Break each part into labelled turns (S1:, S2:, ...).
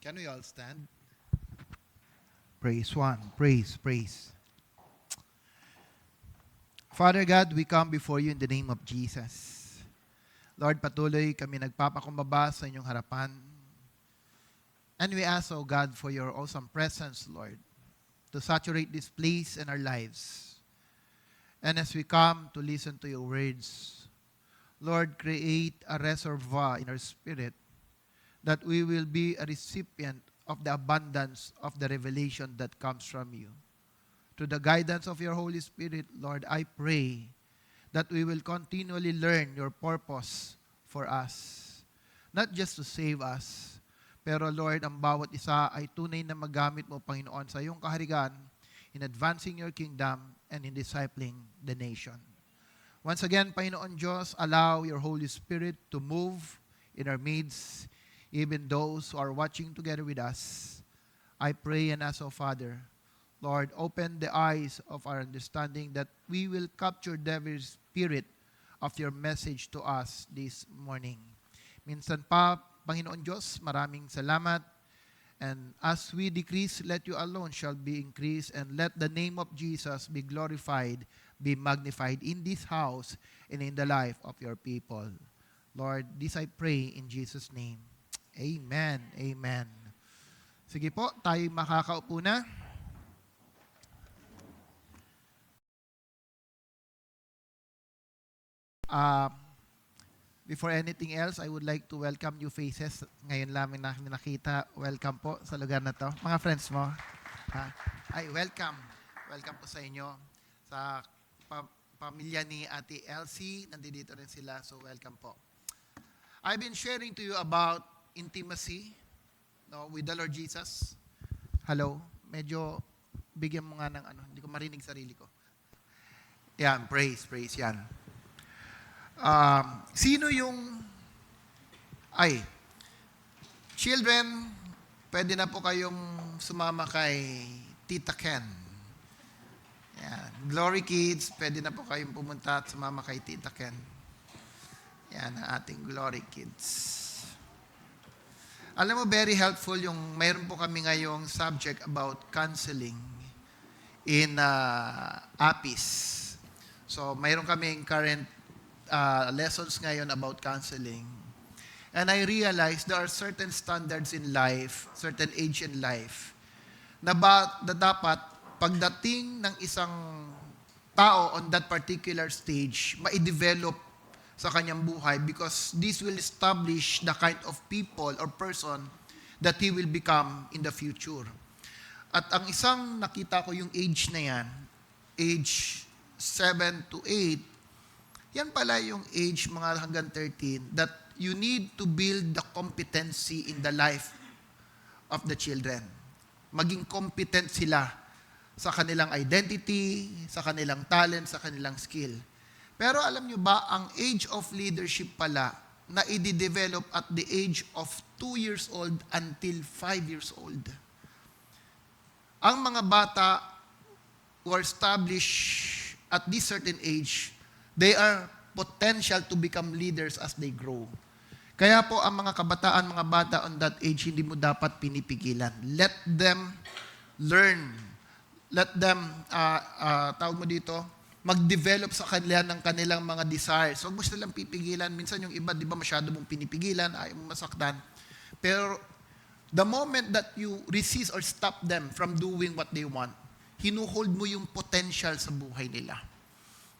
S1: Can we all stand? Praise one. Praise, praise. Father God, we come before you in the name of Jesus. Lord, patuloy kami nagpapakumbaba sa inyong harapan. And we ask, O God, for your awesome presence, Lord, to saturate this place and our lives. And as we come to listen to your words, Lord, create a reservoir in our spirit that we will be a recipient of the abundance of the revelation that comes from you. Through the guidance of your Holy Spirit, Lord, I pray that we will continually learn your purpose for us. Not just to save us, pero Lord, ang bawat isa ay tunay na magamit mo, Panginoon, sa iyong kaharigan in advancing your kingdom and in discipling the nation. Once again, Panginoon Diyos, allow your Holy Spirit to move in our midst, even those who are watching together with us. I pray and ask, O Father, Lord, open the eyes of our understanding that we will capture the very spirit of your message to us this morning. Minsan pa, Panginoon Diyos, maraming salamat. And as we decrease, let you alone shall be increased, and let the name of Jesus be glorified, be magnified in this house and in the life of your people. Lord, this I pray in Jesus' name. Amen. Amen. Sige po, tayo makakaupo na. Before anything else, I would like to welcome new faces. Ngayon lamang namin nakita. Welcome po sa lugar na to. Mga friends mo. Ay, welcome. Welcome po sa inyo. Sa pamilya ni Ate Elsie, nandito rin sila. So, welcome po. I've been sharing to you about intimacy with the Lord Jesus. Hello? Medyo bigyan mo nga ng hindi ko marinig sarili ko. Yan, praise, yan. Sino yung children, pwede na po kayong sumama kay Tita Ken. Yan. Glory Kids, pwede na po kayong pumunta at sumama kay Tita Ken. Yan ang ating Glory Kids. Alam mo, very helpful yung mayroon po kami ngayong subject about counseling in APIS. So, mayroon kaming current lessons ngayon about counseling. And I realized there are certain standards in life, certain age in life, na dapat pagdating ng isang tao on that particular stage, ma-develop sa kanyang buhay because this will establish the kind of people or person that he will become in the future. At ang isang nakita ko yung age na yan, age 7 to 8, yan pala yung age mga hanggang 13 that you need to build the competency in the life of the children. Maging competent sila sa kanilang identity, sa kanilang talent, sa kanilang skill. Pero alam nyo ba, ang age of leadership pala na i-develop at the age of 2 years old until 5 years old. Ang mga bata who are established at this certain age, they are potential to become leaders as they grow. Kaya po ang mga kabataan, mga bata on that age, hindi mo dapat pinipigilan. Let them learn. Let them, tawag mo dito, mag-develop sa kanila ng kanilang mga desires. Huwag mo silang pipigilan. Minsan yung iba, di ba masyado mong pinipigilan, ayaw mong masaktan. Pero the moment that you resist or stop them from doing what they want, hinuhold mo yung potential sa buhay nila.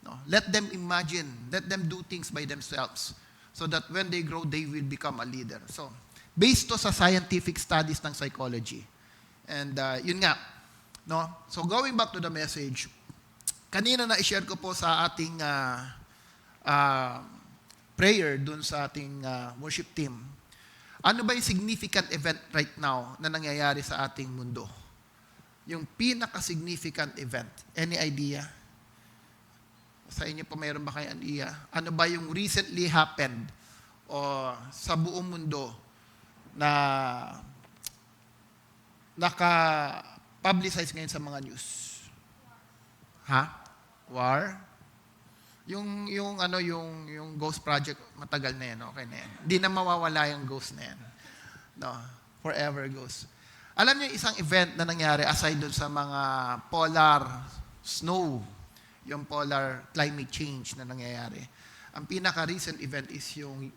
S1: No? Let them imagine, let them do things by themselves so that when they grow, they will become a leader. So, based to sa scientific studies ng psychology. And yun nga. No? So, going back to the message, kanina na-share ko po sa ating prayer dun sa ating worship team. Ano ba yung significant event right now na nangyayari sa ating mundo? Yung pinaka-significant event. Any idea? Sa inyo po mayroon ba kayong idea? Ano ba yung recently happened o sa buong mundo na naka-publicize ngayon sa mga news? War? Yung Ghost Project, matagal na yan, okay na yan. Hindi na mawawala yung ghost na yan. No. forever goes. Alam niyo isang event na nangyari aside doon sa mga polar snow, yung polar climate change na nangyayari. Ang pinaka-recent event is yung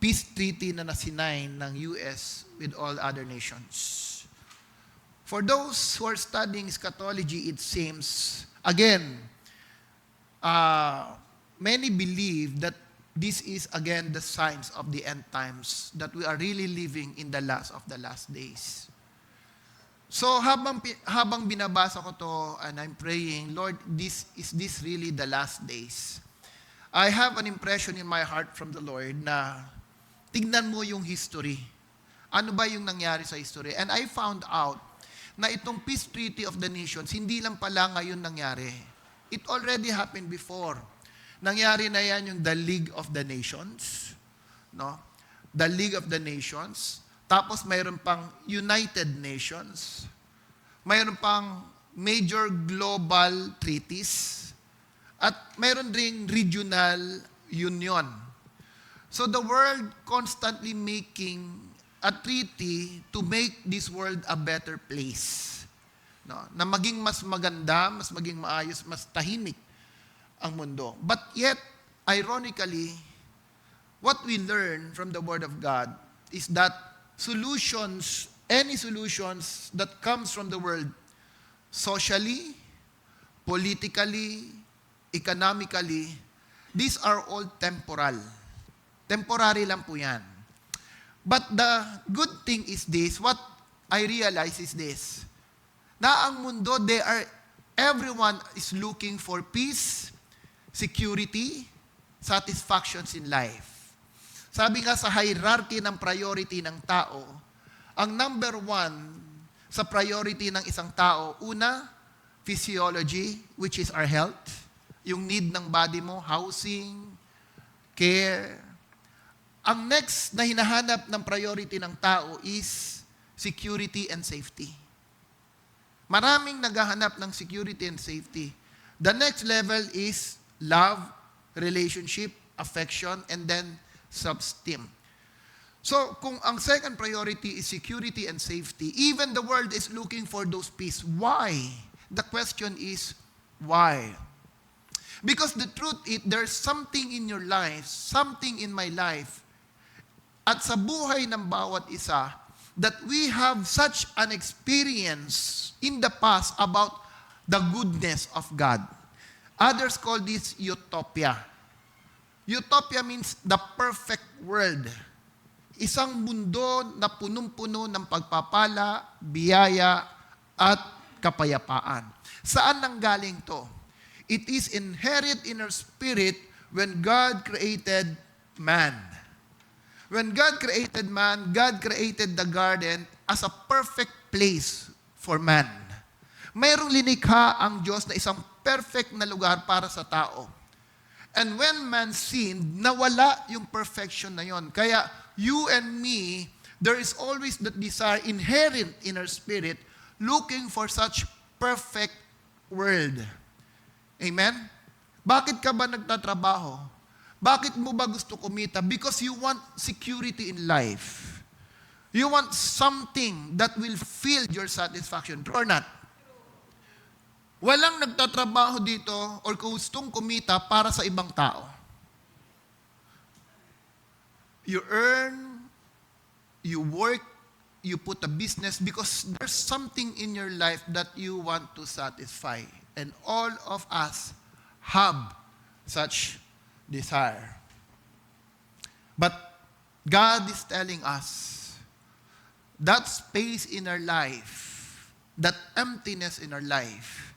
S1: peace treaty na nasinign ng US with all other nations. For those who are studying eschatology, it seems, again, many believe that this is again the signs of the end times, that we are really living in the last of the last days. So habang binabasa ko to and I'm praying, Lord, is this really the last days? I have an impression in my heart from the Lord na tignan mo yung history. Ano ba yung nangyari sa history? And I found out na itong peace treaty of the nations, hindi lang pala ngayon nangyari. It already happened before. Nangyari na yan yung the League of the Nations. No? The League of the Nations. Tapos mayroon pang United Nations. Mayroon pang major global treaties. At mayroon ring regional union. So the world constantly making a treaty to make this world a better place. No? Na maging mas maganda, mas maging maayos, mas tahimik ang mundo. But yet, ironically, what we learn from the Word of God is that any solutions that comes from the world, socially, politically, economically, these are all temporal. Temporary lang po yan. But the good thing is this, what I realize is this, na ang mundo, everyone is looking for peace, security, satisfactions in life. Sabi nga sa hierarchy ng priority ng tao, ang number one sa priority ng isang tao, una, physiology, which is our health, yung need ng body mo, housing, care. Ang next na hinahanap ng priority ng tao is security and safety. Maraming naghahanap ng security and safety. The next level is love, relationship, affection, and then self-esteem. So, kung ang second priority is security and safety, even the world is looking for those peace. Why? The question is, why? Because the truth is, there's something in your life, something in my life, at sa buhay ng bawat isa, that we have such an experience in the past about the goodness of God. Others call this utopia. Utopia means the perfect world. Isang mundo na punong-puno ng pagpapala, biyaya, at kapayapaan. Saan nanggaling to? It is inherent in our spirit when God created man. When God created man, God created the garden as a perfect place for man. Mayroong linikha ang Diyos na isang perfect na lugar para sa tao. And when man sinned, nawala yung perfection na yon. Kaya you and me, there is always that desire inherent in our spirit looking for such perfect world. Amen? Bakit ka ba nagtatrabaho? Bakit mo ba gusto kumita? Because you want security in life. You want something that will fill your satisfaction. True or not? Walang nagtatrabaho dito or gustong kumita para sa ibang tao. You earn, you work, you put a business because there's something in your life that you want to satisfy. And all of us have such desire. But God is telling us that space in our life, that emptiness in our life,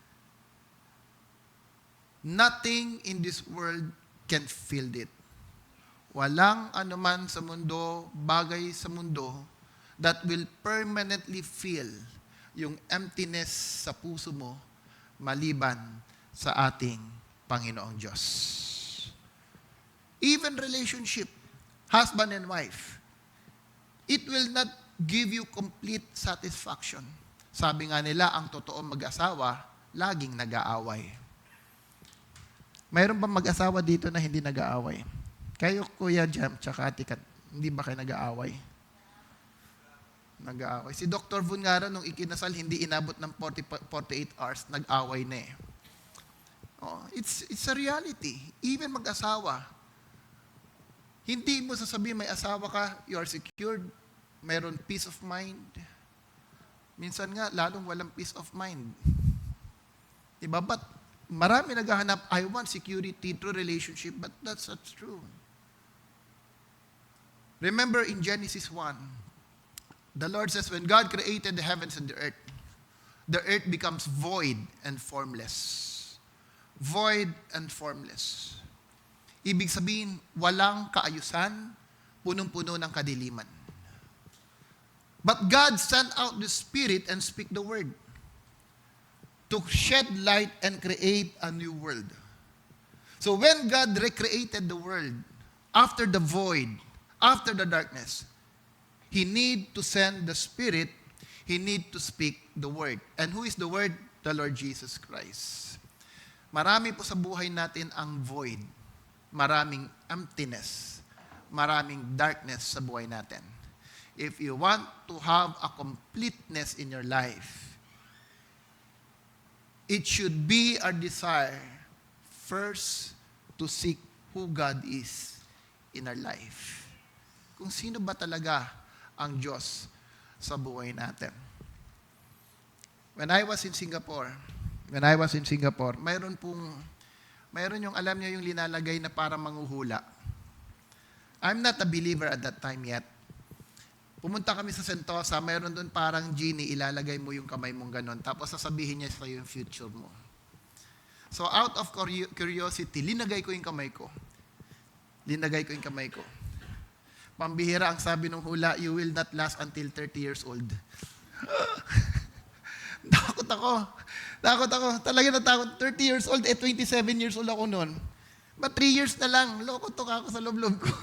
S1: nothing in this world can fill it. Walang anuman sa mundo, bagay sa mundo, that will permanently fill yung emptiness sa puso mo maliban sa ating Panginoong Diyos. Even relationship, husband and wife, it will not give you complete satisfaction. Sabi nga nila, ang totoong mag-asawa, laging nag-aaway. Mayroon ba mag-asawa dito na hindi nag-aaway? Kayo, Kuya Jem, tsaka Ate Kat, hindi ba kayo nag-aaway? Nag-aaway. Si Dr. Vungara, nung ikinasal, hindi inabot ng 48 hours, nag-away na eh. Oh, it's a reality. Even mag-asawa. Hindi mo sasabihin may asawa ka, you are secured, mayroon peace of mind. Minsan nga, lalong walang peace of mind. Diba? But marami naghahanap, I want security through relationship, but that's not true. Remember in Genesis 1, the Lord says, when God created the heavens and the earth becomes void and formless. Void and formless. Ibig sabihin, walang kaayusan, punong-puno ng kadiliman. But God sent out the Spirit and speak the word to shed light and create a new world. So when God recreated the world, after the void, after the darkness, He need to send the Spirit, He need to speak the word. And who is the word? The Lord Jesus Christ. Marami po sa buhay natin ang void. Maraming emptiness. Maraming darkness sa buhay natin. If you want to have a completeness in your life, it should be our desire first to seek who God is in our life. Kung sino ba talaga ang Diyos sa buhay natin. When I was in Singapore, mayroon yung alam niyo yung linalagay na para manghuhula. I'm not a believer at that time yet. Pumunta kami sa Sentosa, mayroon doon parang genie, ilalagay mo yung kamay mong ganon, tapos sasabihin niya sa yung future mo. So out of curiosity, linagay ko yung kamay ko. Pambihira ang sabi ng hula, you will not last until 30 years old. Takot ako. Talaga natakot. 30 years old, 27 years old ako noon. But 3 years na lang, loko to ako sa loob-loob ko.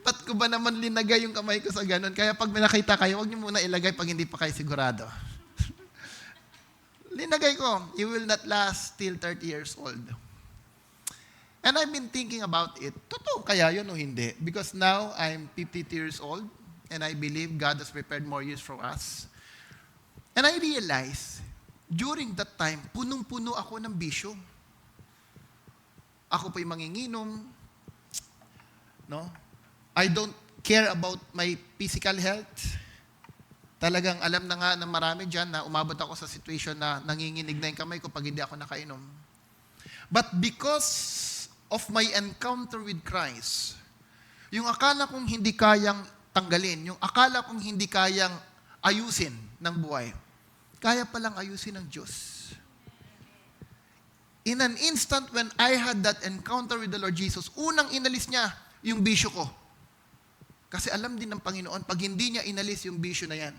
S1: Ba't ko ba naman linagay yung kamay ko sa ganun? Kaya pag may nakita kayo, huwag niyo muna ilagay pag hindi pa kayo sigurado. Linagay ko, you will not last till 30 years old. And I've been thinking about it. Totoo kaya yun o hindi? Because now, I'm 52 years old, and I believe God has prepared more years for us. And I realized, during that time, punong-puno ako ng bisyo. Ako po'y manginginom. No? I don't care about my physical health. Talagang alam na nga ng marami dyan na umabot ako sa situation na nanginginig na yung kamay ko pag hindi ako nakainom. But because of my encounter with Christ, yung akala kong hindi kayang tanggalin, yung akala kong hindi kayang ayusin ng buhay, kaya palang ayusin ng Diyos. In an instant when I had that encounter with the Lord Jesus, unang inalis niya yung bisyo ko. Kasi alam din ng Panginoon, pag hindi niya inalis yung bisyo na yan,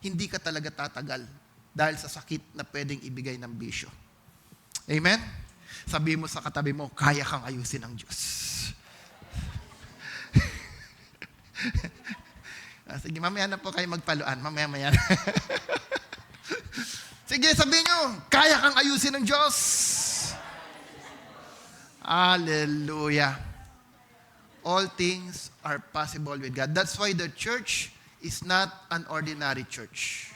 S1: hindi ka talaga tatagal dahil sa sakit na pwedeng ibigay ng bisyo. Amen? Sabi mo sa katabi mo, kaya kang ayusin ng Diyos. Sige, mamaya na po kayo magpaluan. Mamaya. Sige, sabihin nyo, kaya kang ayusin ng Diyos. Hallelujah. All things are possible with God. That's why the church is not an ordinary church.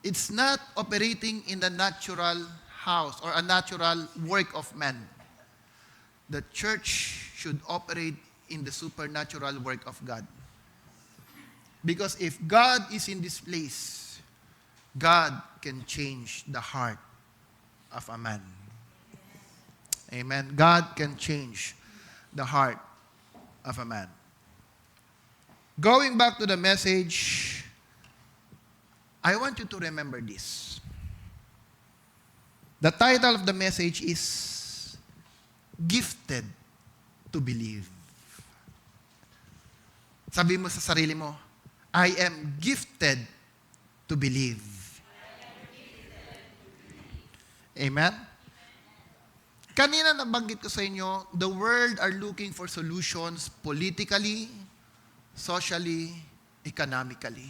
S1: It's not operating in the natural house or a natural work of man. The church should operate in the supernatural work of God. Because if God is in this place, God can change the heart of a man. Amen. God can change the heart of a man. Going back to the message, I want you to remember this. The title of the message is Gifted to Believe. Sabi mo sa sarili mo, I am gifted to believe. Amen? Kanina nabanggit ko sa inyo, the world are looking for solutions politically, socially, economically.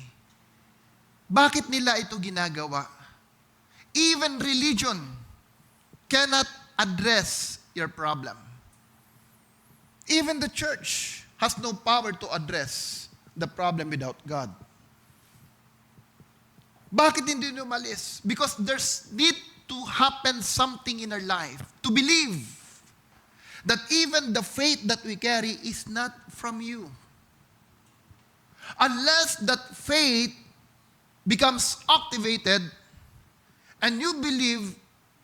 S1: Bakit nila ito ginagawa? Even religion cannot address your problem. Even the church has no power to address the problem without God. Bakit hindi umalis? Because there's need to happen something in our life to believe that even the faith that we carry is not from you. Unless that faith becomes activated and you believe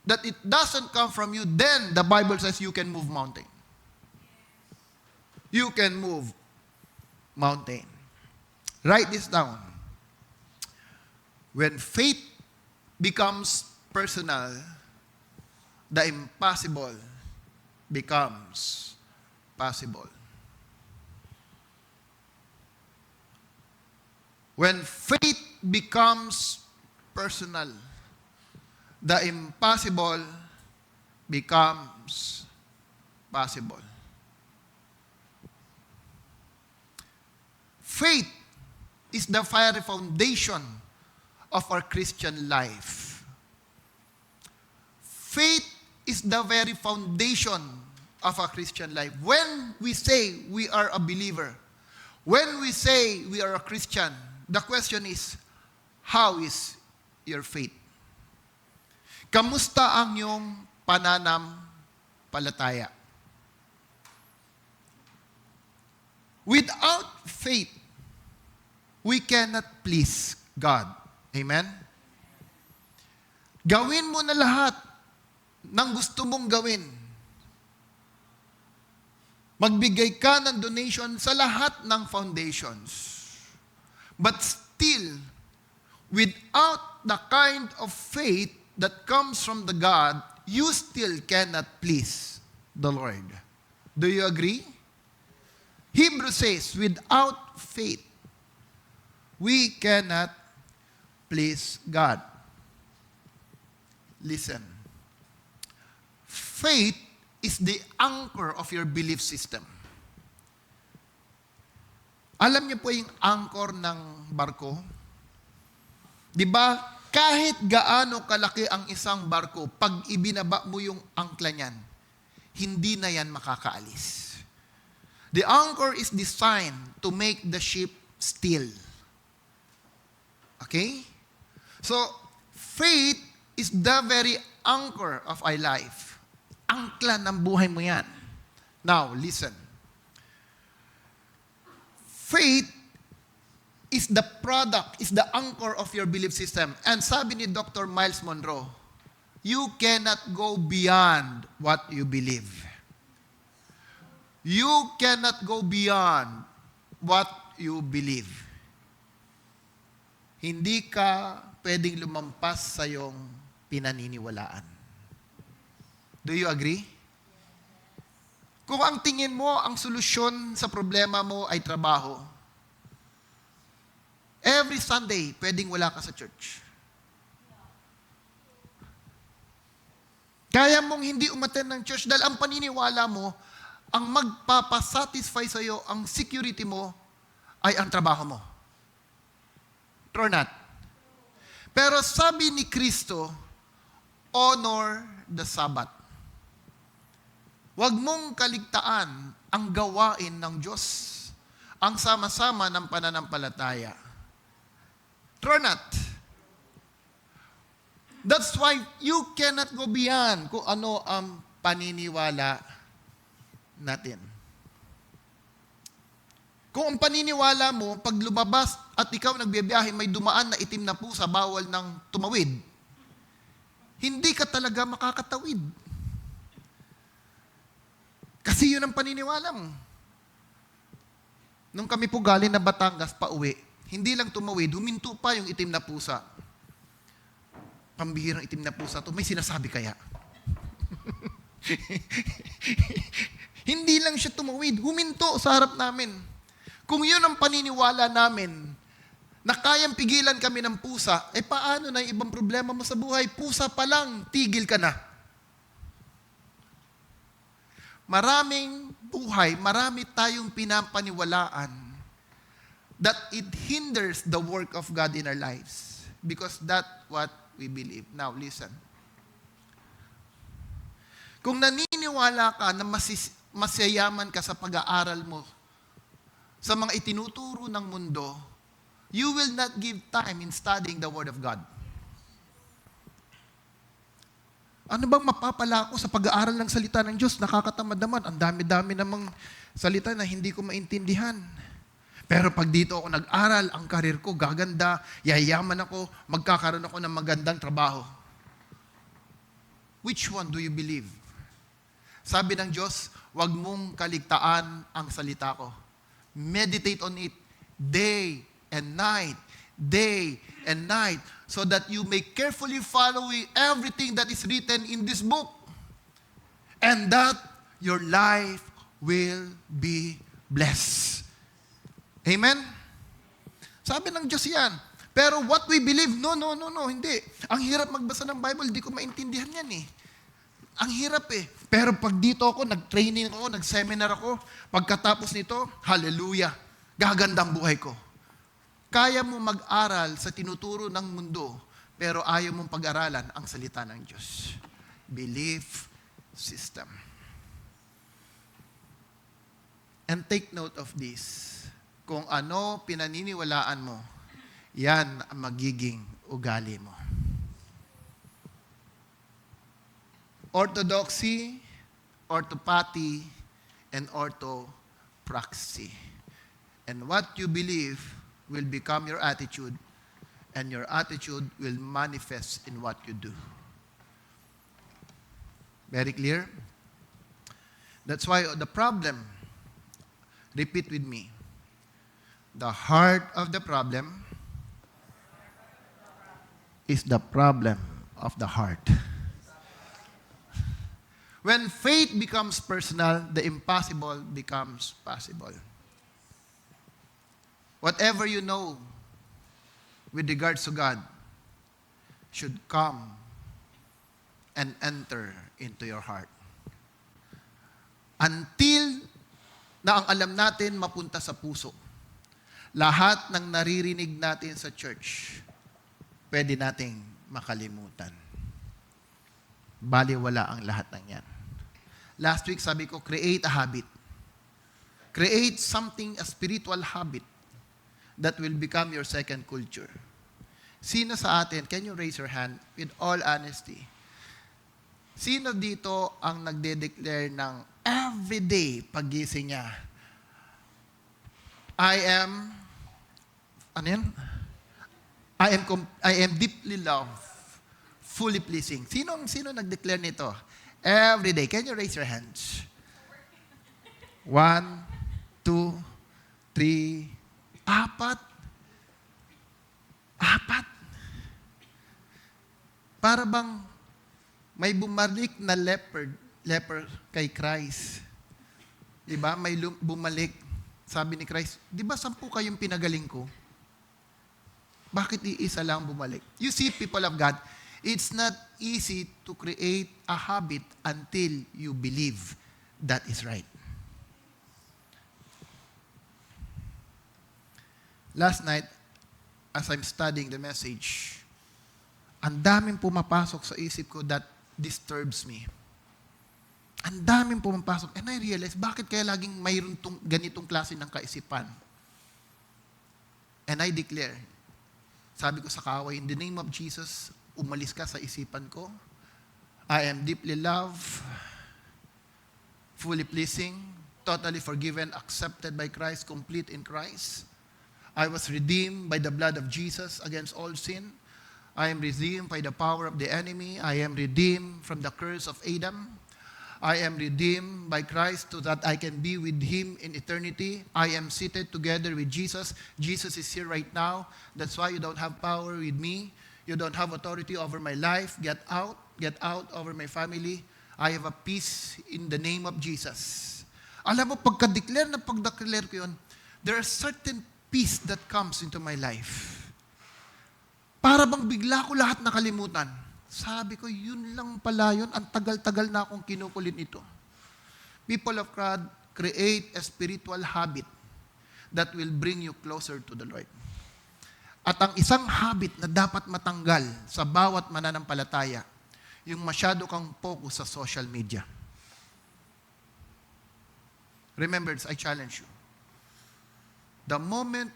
S1: that it doesn't come from you, then the Bible says you can move mountain. You can move mountain. Write this down. When faith becomes personal, the impossible becomes possible. When faith becomes personal, the impossible becomes possible. Faith is the very foundation of our Christian life. Faith is the very foundation of our Christian life. When we say we are a believer, when we say we are a Christian, the question is, how is your faith? Kamusta ang iyong pananampalataya? Without faith, we cannot please God. Amen? Gawin mo na lahat ng gusto mong gawin. Magbigay ka ng donation sa lahat ng foundations. But still, without the kind of faith that comes from the God, you still cannot please the Lord. Do you agree? Hebrews says, without faith, we cannot please God. Listen. Faith is the anchor of your belief system. Alam niyo po yung anchor ng barko? Di ba, kahit gaano kalaki ang isang barko, pag ibinaba mo yung angkla niyan, hindi na yan makakaalis. The anchor is designed to make the ship still. Okay? So, faith is the very anchor of our life. Angkla ng buhay mo yan. Now, listen. Faith is the product, is the anchor of your belief system. And sabi ni Dr. Miles Monroe, you cannot go beyond what you believe. You cannot go beyond what you believe. Hindi ka pwedeng lumampas sa iyong pinaniniwalaan. Do you agree? Kung ang tingin mo, ang solusyon sa problema mo ay trabaho, every Sunday, pwedeng wala ka sa church. Kaya mong hindi umattend ng church dahil ang paniniwala mo, ang magpapasatisfy sa iyo, ang security mo, ay ang trabaho mo. True or not? Pero sabi ni Kristo, honor the Sabbath. Huwag mong kaligtaan ang gawain ng Diyos, ang sama-sama ng pananampalataya. True or not? That's why you cannot go beyond kung ano ang paniniwala natin. Kung ang paniniwala mo, pag lumabas at ikaw nagbibiyahe, may dumaan na itim na pusa, bawal ng tumawid, hindi ka talaga makakatawid. Kasi yun ang paniniwala mo. Nung kami po galing na Batangas pa uwi, hindi lang tumawid, huminto pa yung itim na pusa. Pambihirang itim na pusa to, may sinasabi kaya? Hindi lang siya tumawid, huminto sa harap namin. Kung yun ang paniniwala namin, na kayang pigilan kami ng pusa, paano na yung ibang problema mo sa buhay? Pusa pa lang, tigil ka na. Maraming buhay, marami tayong pinapaniwalaan that it hinders the work of God in our lives. Because that's what we believe. Now, listen. Kung naniniwala ka na masayaman ka sa pag-aaral mo sa mga itinuturo ng mundo, you will not give time in studying the Word of God. Ano bang mapapala ko sa pag-aaral ng salita ng Diyos? Nakakatamad naman. Ang dami-dami namang salita na hindi ko maintindihan. Pero pag dito ako nag-aral, ang karir ko gaganda, yayaman ako, magkakaroon ako ng magandang trabaho. Which one do you believe? Sabi ng Diyos, huwag mong kaligtaan ang salita ko. Meditate on it day and night, day and night, so that you may carefully follow everything that is written in this book, and that your life will be blessed. Amen? Sabi ng Diyos yan. Pero what we believe, no, hindi. Ang hirap magbasa ng Bible, di ko maintindihan yan eh. Ang hirap eh. Pero pag dito ako, nag-training ako, nag-seminar ako, pagkatapos nito, hallelujah, gagandang buhay ko. Kaya mo mag-aral sa tinuturo ng mundo, pero ayaw mong pag-aralan ang salita ng Diyos. Belief system. And take note of this. Kung ano pinaniniwalaan mo, yan ang magiging ugali mo. Orthodoxy, orthopathy, and orthopraxy. And what you believe will become your attitude, and your attitude will manifest in what you do. Very clear? That's why the problem, repeat with me, the heart of the problem is the problem of the heart. When faith becomes personal, the impossible becomes possible. Whatever you know with regards to God should come and enter into your heart. Until na ang alam natin mapunta sa puso. Lahat ng naririnig natin sa church, pwede nating makalimutan. Baliwala ang lahat ng yan. Last week sabi ko, create a habit. Create something, a spiritual habit that will become your second culture. Sino sa atin, can you raise your hand with all honesty? Sino dito ang nagde-declare ng everyday paggising niya? Ano yan? I am deeply loved, fully pleasing. Sino nag-declare nito? Every day. Can you raise your hands? 1, 2, 3, 4. Para bang may bumalik na leper kay Christ. Diba? May bumalik. Sabi ni Christ, di ba 10 kayong pinagaling ko? Bakit iisa lang bumalik? You see, people of God, it's not easy to create a habit until you believe that is right. Last night, as I'm studying the message, ang daming pumapasok sa isip ko that disturbs me. Ang daming pumapasok. And I realize, bakit kaya laging mayroon ganitong klase ng kaisipan? And I declare, sabi ko sa kaway, in the name of Jesus, umalis ka sa isipan ko. I am deeply loved, fully pleasing, totally forgiven, accepted by Christ, complete in Christ. I was redeemed by the blood of Jesus against all sin. I am redeemed by the power of the enemy. I am redeemed from the curse of Adam. I am redeemed by Christ so that I can be with Him in eternity. I am seated together with Jesus. Jesus is here right now. That's why you don't have power with me. You don't have authority over my life. Get out over my family. I have a peace in the name of Jesus. Alam mo, pagka-declare ko yun, there are certain peace that comes into my life. Para bang bigla ko lahat nakalimutan. Sabi ko, yun lang pala yun. Ang tagal-tagal na akong kinukulit ito. People of God, create a spiritual habit that will bring you closer to the Lord. At ang isang habit na dapat matanggal sa bawat mananampalataya, yung masyado kang focus sa social media. Remember, I challenge you. The moment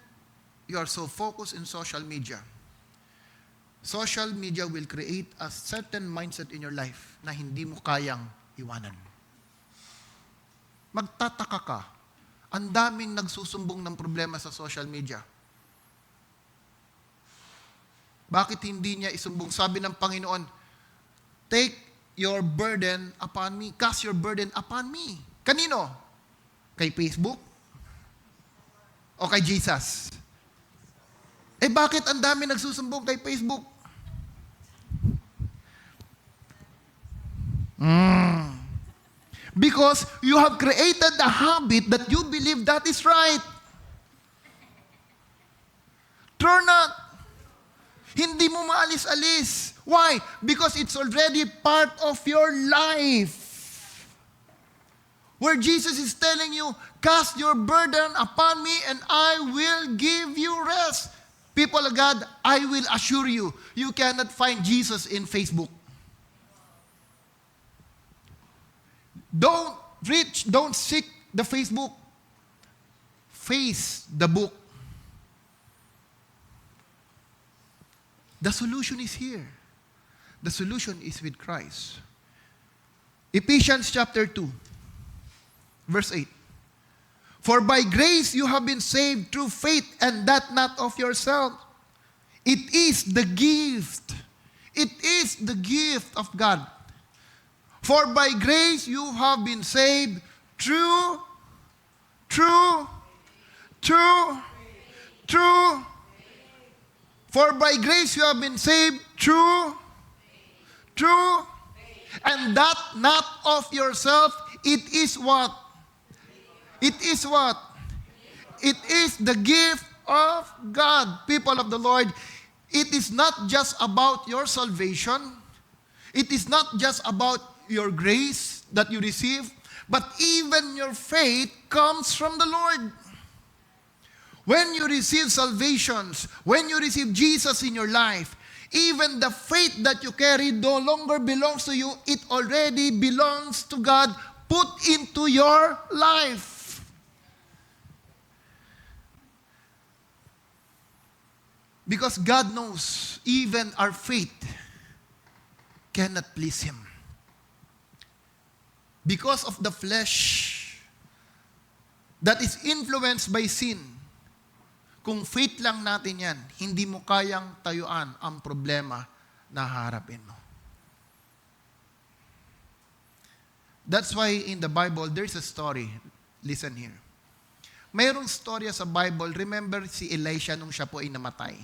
S1: you are so focused in social media will create a certain mindset in your life na hindi mo kayang iwanan. Magtataka ka, ang daming nagsusumbong ng problema sa social media. Bakit hindi niya isumbong? Sabi ng Panginoon, take your burden upon me. Cast your burden upon me. Kanino? Kay Facebook? O kay Jesus? Bakit ang dami nagsusumbong kay Facebook? Because you have created a habit that you believe that is right. True not. Hindi mo maalis-alis. Why? Because it's already part of your life. Where Jesus is telling you, cast your burden upon me and I will give you rest. People of God, I will assure you, you cannot find Jesus in Facebook. Don't seek the Facebook. Face the book. The solution is here. The solution is with Christ. Ephesians chapter 2, verse 8. For by grace you have been saved through faith, and that not of yourself. It is the gift. It is the gift of God. For by grace you have been saved through For by grace you have been saved through, and that not of yourself. It is what? It is what? It is the gift of God. People of the Lord, it is not just about your salvation. It is not just about your grace that you receive, but even your faith comes from the Lord. When you receive salvations, when you receive Jesus in your life, even the faith that you carry no longer belongs to you, it already belongs to God, put into your life. Because God knows even our faith cannot please Him. Because of the flesh that is influenced by sin, kung faith lang natin yan, hindi mo kayang tayuan ang problema na haharapin mo. That's why in the Bible, there's a story. Listen here. Mayroong storya sa Bible, remember si Elisha nung siya po ay namatay.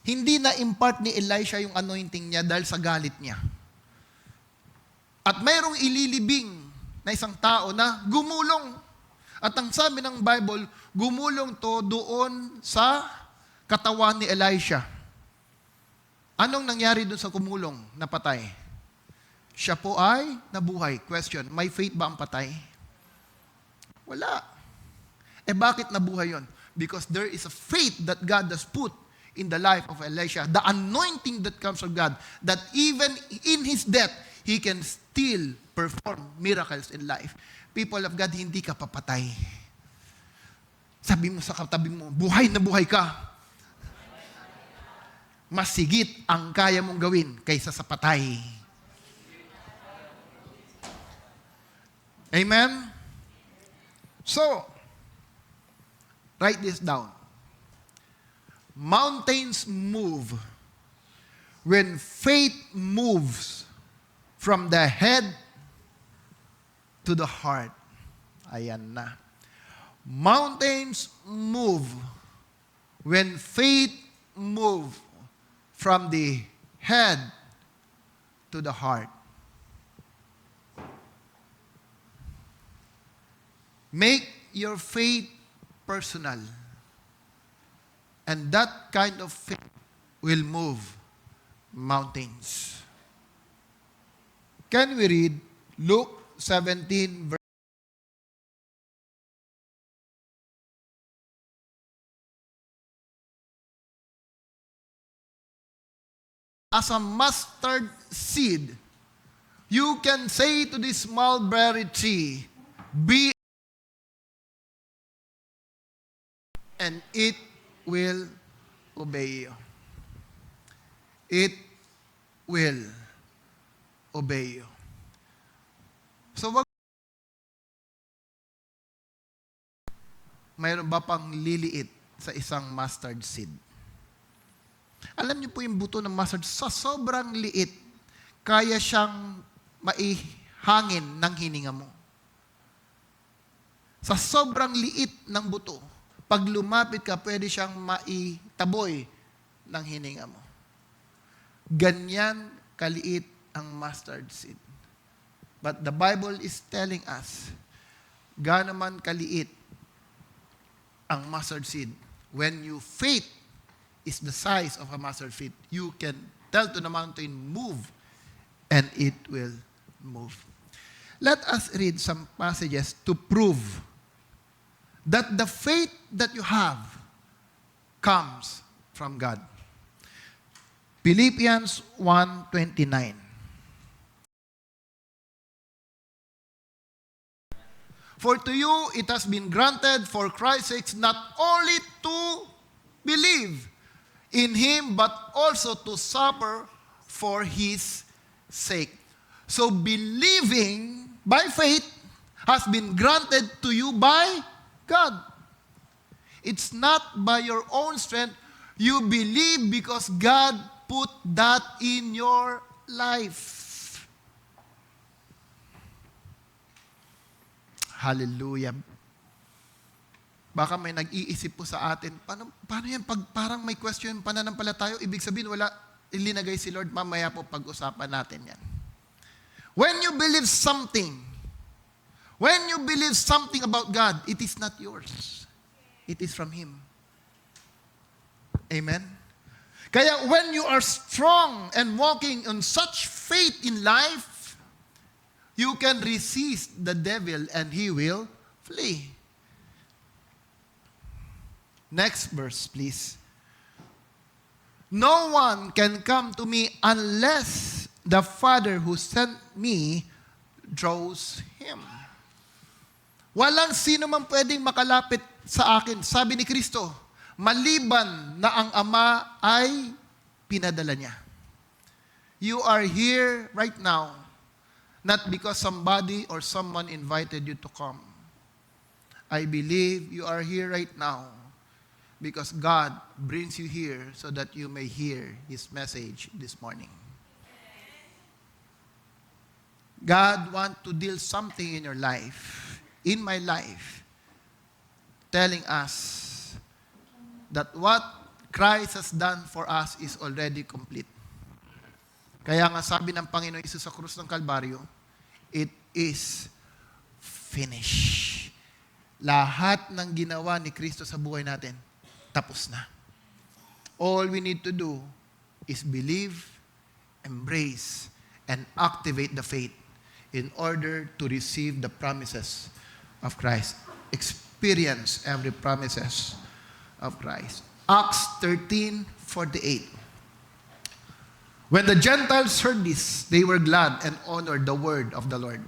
S1: Hindi na impart ni Elisha yung anointing niya dahil sa galit niya. At mayroong ililibing na isang tao na gumulong. At ang sabi ng Bible, gumulong to doon sa katawan ni Elisha. Anong nangyari doon sa gumulong na patay? Siya po ay nabuhay. Question, may faith ba ang patay? Wala. Bakit nabuhay yon? Because there is a faith that God has put in the life of Elisha. The anointing that comes from God, that even in his death, he can still perform miracles in life. People of God, hindi ka papatay. Sabi mo sa katabi mo, buhay na buhay ka. Mas higit ang kaya mong gawin kaysa sa patay. Amen? So, write this down. Mountains move when faith moves from the head to the heart. Ayan na. Mountains move when faith moves from the head to the heart. Make your faith personal. And that kind of faith will move mountains. Can we read Luke 17, verse as a mustard seed, you can say to this mulberry tree, be and it will obey you. It will obey you. So, mayroon ba pang liliit sa isang mustard seed? Alam niyo po yung buto ng mustard, sa sobrang liit, kaya siyang maihangin ng hininga mo. Sa sobrang liit ng buto, pag lumapit ka, pwede siyang maitaboy ng hininga mo. Ganyan kaliit ang mustard seed. But the Bible is telling us, gaano man kaliit ang mustard seed, when you faith is the size of a mustard seed, you can tell to the mountain, move, and it will move. Let us read some passages to prove that the faith that you have comes from God. Philippians 1:29. For to you it has been granted for Christ's sake not only to believe in Him, but also to suffer for His sake. So believing by faith has been granted to you by God. It's not by your own strength. You believe because God put that in your life. Hallelujah. Baka may nag-iisip po sa atin, paano yan? Pag parang may question, pananampalataya, ibig sabihin wala, ilinagay si Lord, mamaya po pag-usapan natin yan. When you believe something about God, it is not yours. It is from Him. Amen? Kaya when you are strong and walking on such faith in life, you can resist the devil and he will flee. Next verse, please. No one can come to me unless the Father who sent me draws him. Walang sino man pwedeng makalapit sa akin, sabi ni Kristo, maliban na ang Ama ay pinadala niya. You are here right now, not because somebody or someone invited you to come. I believe you are here right now because God brings you here so that you may hear His message this morning. God wants to deal something in your life, in my life, telling us that what Christ has done for us is already complete. Kaya nga sabi ng Panginoon Hesus sa krus ng Kalbaryo, it is finished. Lahat ng ginawa ni Kristo sa buhay natin, tapos na. All we need to do is believe, embrace, and activate the faith in order to receive the promises of Christ. Experience every promises of Christ. Acts 13:48. When the Gentiles heard this, they were glad and honored the word of the Lord.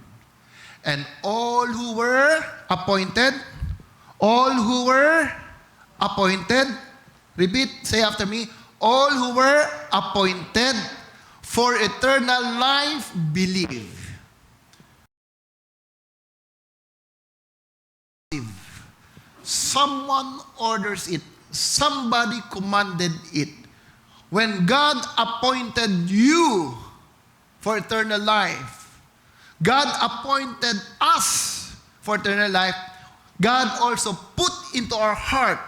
S1: And all who were appointed, repeat, say after me, all who were appointed for eternal life believe. Someone orders it. Somebody commanded it. When God appointed you for eternal life, God appointed us for eternal life, God also put into our heart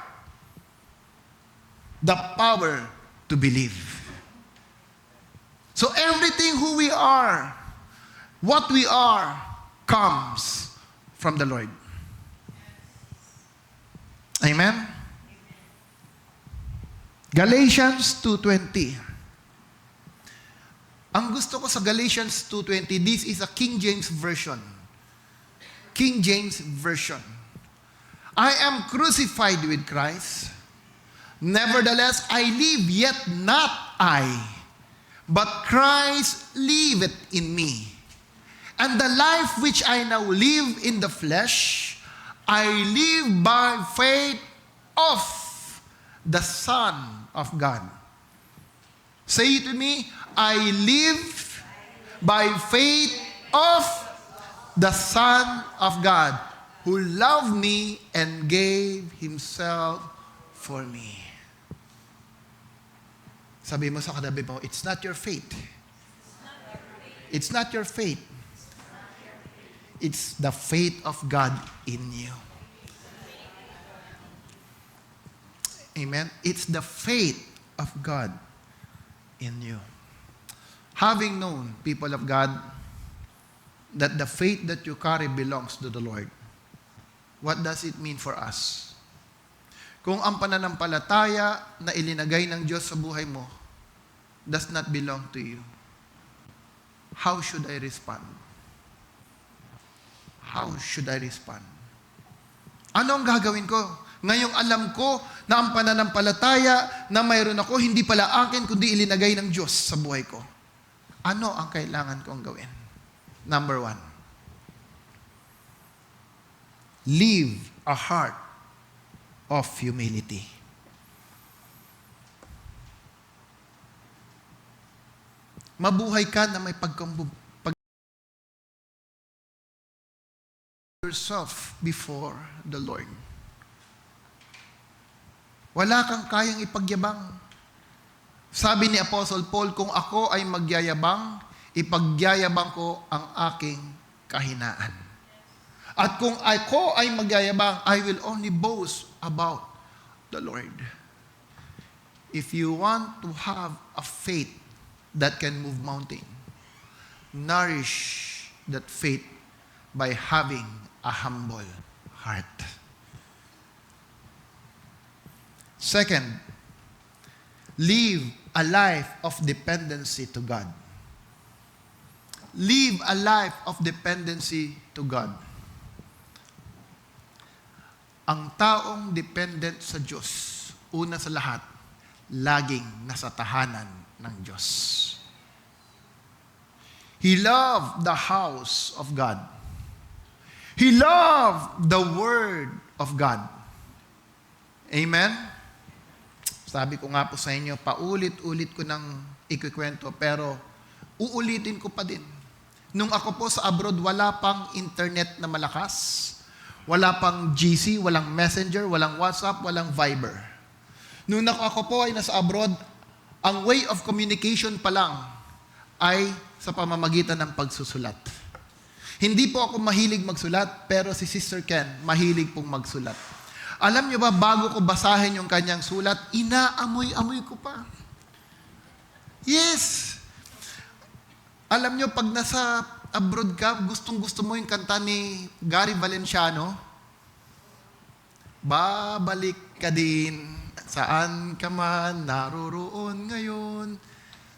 S1: the power to believe. So everything who we are, what we are, comes from the Lord. Amen? Galatians 2:20. Ang gusto ko sa Galatians 2:20, this is a King James Version. King James Version. I am crucified with Christ. Nevertheless, I live, yet not I, but Christ liveth in me. And the life which I now live in the flesh, I live by faith of the Son of God. Say it with me, I live by faith of the Son of God, who loved me and gave Himself for me. Sabi mo sa katabi mo, it's not your faith. It's not your faith. It's the faith of God in you. Amen? It's the faith of God in you. Having known, people of God, that the faith that you carry belongs to the Lord, what does it mean for us? Kung ang pananampalataya na ilinagay ng Diyos sa buhay mo does not belong to you, how should I respond? How should I respond? Ano ang gagawin ko? Ngayong alam ko na ang pananampalataya na mayroon ako, hindi pala akin, kundi ilinagay ng Diyos sa buhay ko. Ano ang kailangan kong gawin? Number 1, live a heart of humility. Mabuhay ka na may yourself before the Lord. Wala kang kayang ipagyabang. Sabi ni Apostle Paul, kung ako ay magyayabang, ipagyayabang ko ang aking kahinaan. At kung ako ay magyayabang, I will only boast about the Lord. If you want to have a faith that can move mountain, nourish that faith by having a humble heart. Second, live a life of dependency to God. Live a life of dependency to God. Ang taong dependent sa Diyos, una sa lahat, laging nasa tahanan ng Diyos. He loved the house of God. He loved the Word of God. Amen? Sabi ko nga po sa inyo, paulit-ulit ko nang ikikwento, pero uulitin ko pa din. Nung ako po sa abroad, wala pang internet na malakas. Wala pang GC, walang Messenger, walang WhatsApp, walang Viber. Nung ako po ay nasa abroad, ang way of communication pa lang ay sa pamamagitan ng pagsusulat. Hindi po ako mahilig magsulat, pero si Sister Ken, mahilig pong magsulat. Alam niyo ba, bago ko basahin yung kanyang sulat, inaamoy-amoy ko pa. Yes! Alam niyo, pag nasa abroad ka, gustong-gusto mo yung kanta ni Gary Valenciano, babalik ka din, saan ka man naroroon ngayon.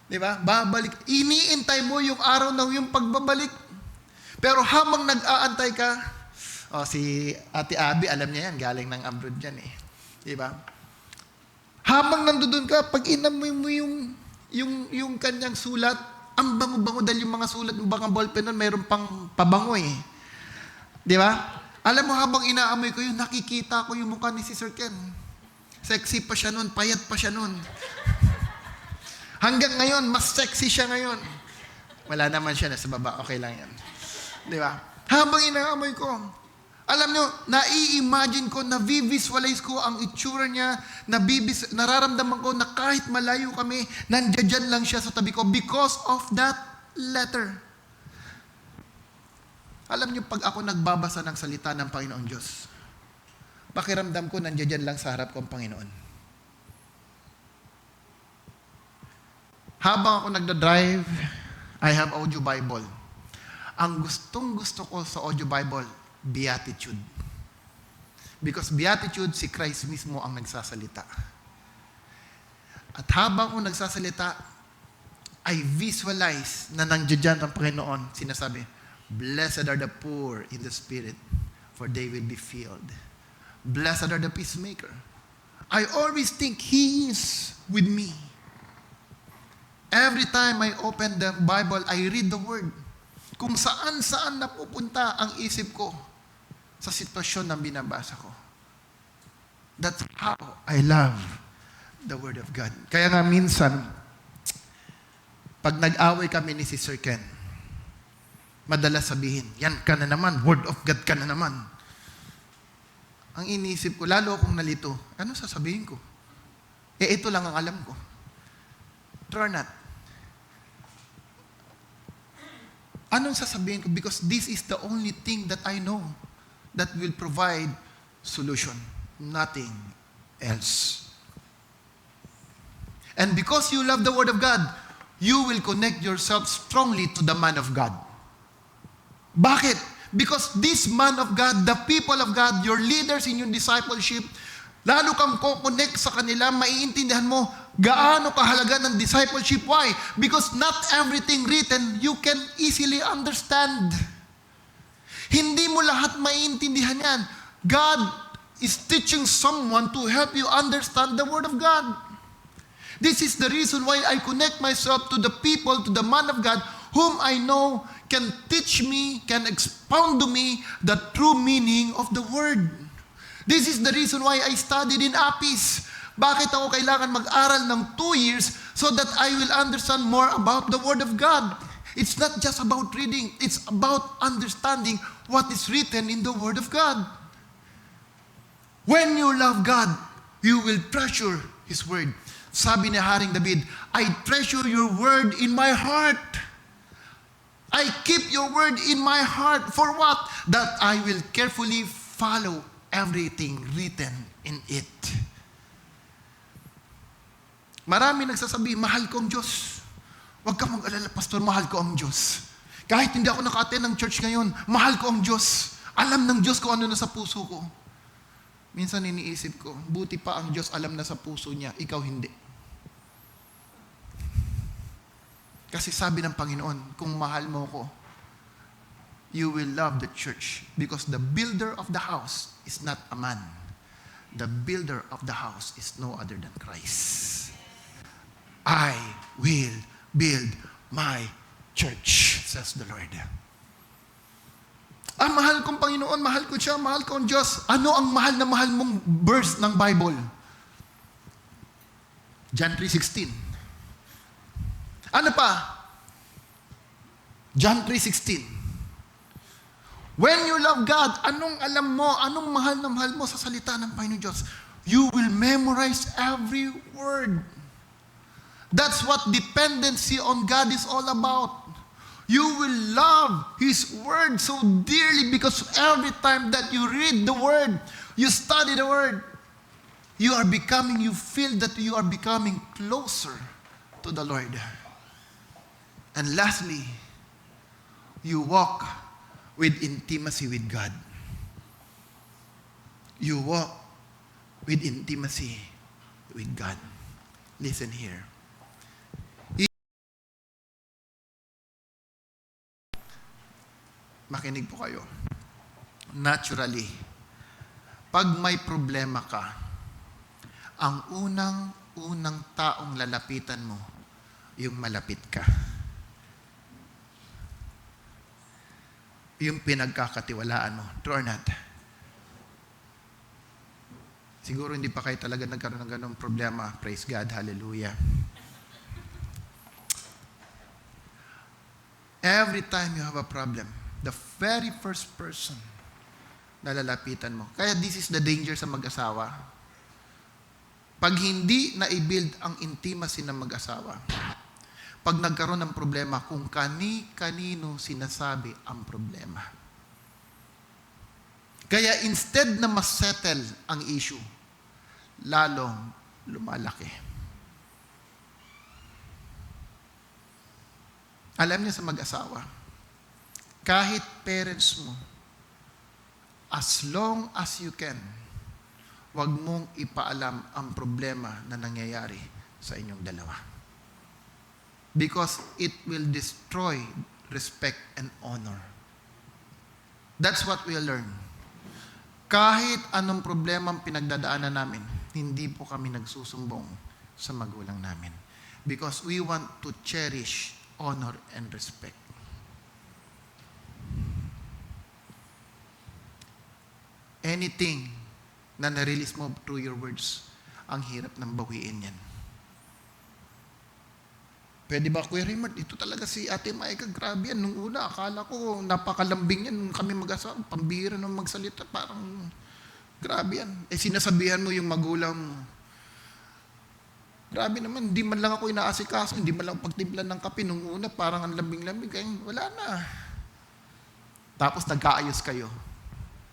S1: Di ba? Babalik. Iniintay mo yung araw ng yung pagbabalik. Pero habang nag-aantay ka, si Ate Abby, alam niya yan, galing ng abroad yan eh. Di ba? Habang nandoon ka, pag inamoy mo yung kanyang sulat, ang bango-bango dahil yung mga sulat ng baka ballpen nun, mayroon pang pabango eh. Di ba? Alam mo, habang inaamoy ko yun, nakikita ko yung mukha ni Sister Ken. Sexy pa siya nun, payat pa siya nun. Hanggang ngayon, mas sexy siya ngayon. Wala naman siya, nasa baba, okay lang yan. Di ba? Habang inaamoy ko, alam nyo, nai-imagine ko, na-visualize ko ang itsura niya, nararamdaman ko na kahit malayo kami, nandiyan lang siya sa tabi ko because of that letter. Alam nyo, pag ako nagbabasa ng salita ng Panginoon Diyos, pakiramdam ko, nandiyan lang sa harap ko ang Panginoon. Habang ako nagda-drive, I have audio Bible. Ang gustong-gusto ko sa audio Bible, Beatitude. Because Beatitude, si Christ mismo ang nagsasalita. At habang ako nagsasalita, I visualize na nandiyan ang Panginoon. Sinasabi, blessed are the poor in the spirit, for they will be filled. Blessed are the peacemaker. I always think He is with me. Every time I open the Bible, I read the Word. Kung saan-saan napupunta ang isip ko sa sitwasyon na binabasa ko. That's how I love the Word of God. Kaya nga minsan, pag nag-away kami ni Sister Ken, madalas sabihin, yan ka na naman, Word of God ka na naman. Ang iniisip ko, lalo akong nalito, ano sasabihin ko? Ito lang ang alam ko. True or not? Anong sasabihin ko? Because this is the only thing that I know that will provide solution. Nothing else. And because you love the Word of God, you will connect yourself strongly to the man of God. Bakit? Because this man of God, the people of God, your leaders in your discipleship, lalo kang connect sa kanila, maiintindihan mo gaano kahalaga ng discipleship. Why? Because not everything written you can easily understand. Hindi mo lahat maiintindihan yan. God is teaching someone to help you understand the Word of God. This is the reason why I connect myself to the people, to the man of God, whom I know can teach me, can expound to me the true meaning of the Word. This is the reason why I studied in Apis. Bakit ako kailangan mag-aral ng 2 years so that I will understand more about the Word of God? It's not just about reading. It's about understanding what is written in the Word of God. When you love God, you will treasure His Word. Sabi ni Haring David, I treasure your Word in my heart. I keep your Word in my heart. For what? That I will carefully follow everything written in it. Marami nagsasabi, mahal ko ang Diyos. Huwag kang mag-alala, Pastor, mahal ko ang Diyos. Kahit hindi ako naka-attend ng church ngayon, mahal ko ang Diyos. Alam ng Diyos kung ano nasa puso ko. Minsan iniisip ko, buti pa ang Diyos alam na sa puso niya, ikaw hindi. Kasi sabi ng Panginoon, kung mahal mo ko, you will love the church because the builder of the house is not a man. The builder of the house is no other than Christ. I will build my church, says the Lord. Mahal kong Panginoon, mahal ko siya, mahal ko ang Diyos. Ano ang mahal na mahal mong verse ng Bible? John 3:16. Ano pa? John 3:16. When you love God, anong alam mo, anong mahal na mahal mo sa salita ng Panginoon Diyos? You will memorize every word. That's what dependency on God is all about. You will love His Word so dearly because every time that you read the Word, you study the Word, you feel that you are becoming closer to the Lord. And lastly, you walk with intimacy with God. You walk with intimacy with God. Listen here. Makinig po kayo. Naturally, pag may problema ka, ang unang taong lalapitan mo, yung malapit ka. Yung pinagkakatiwalaan mo. True or not? Siguro hindi pa kayo talaga nagkaroon ng ganong problema. Praise God. Hallelujah. Every time you have a problem, the very first person na lalapitan mo. Kaya this is the danger sa mag-asawa. Pag hindi na-build ang intimacy ng mag-asawa, pag nagkaroon ng problema, kung kani-kanino sinasabi ang problema. Kaya instead na mas-settle ang issue, lalong lumalaki. Alam niyo sa mag-asawa, kahit parents mo, as long as you can, huwag mong ipaalam ang problema na nangyayari sa inyong dalawa. Because it will destroy respect and honor. That's what we'll learn. Kahit anong problema ang pinagdadaanan namin, hindi po kami nagsusumbong sa magulang namin. Because we want to cherish honor and respect. Anything na na-release mo through your words, ang hirap ng bawiin yan. Pwede ba, Kuya Raymond, ito talaga si Ate Maika, grabe yan. Nung una, akala ko napakalambing yan. Nung kami mag-asawa, pambira ng magsalita, parang grabe yan. Sinasabihan mo yung magulang mo. Grabe naman, hindi man lang ako inaasikaso, hindi man lang pagtimplan ng kape. Nung una, parang ang lambing-lambing, kaya wala na. Tapos nagkaayos kayo.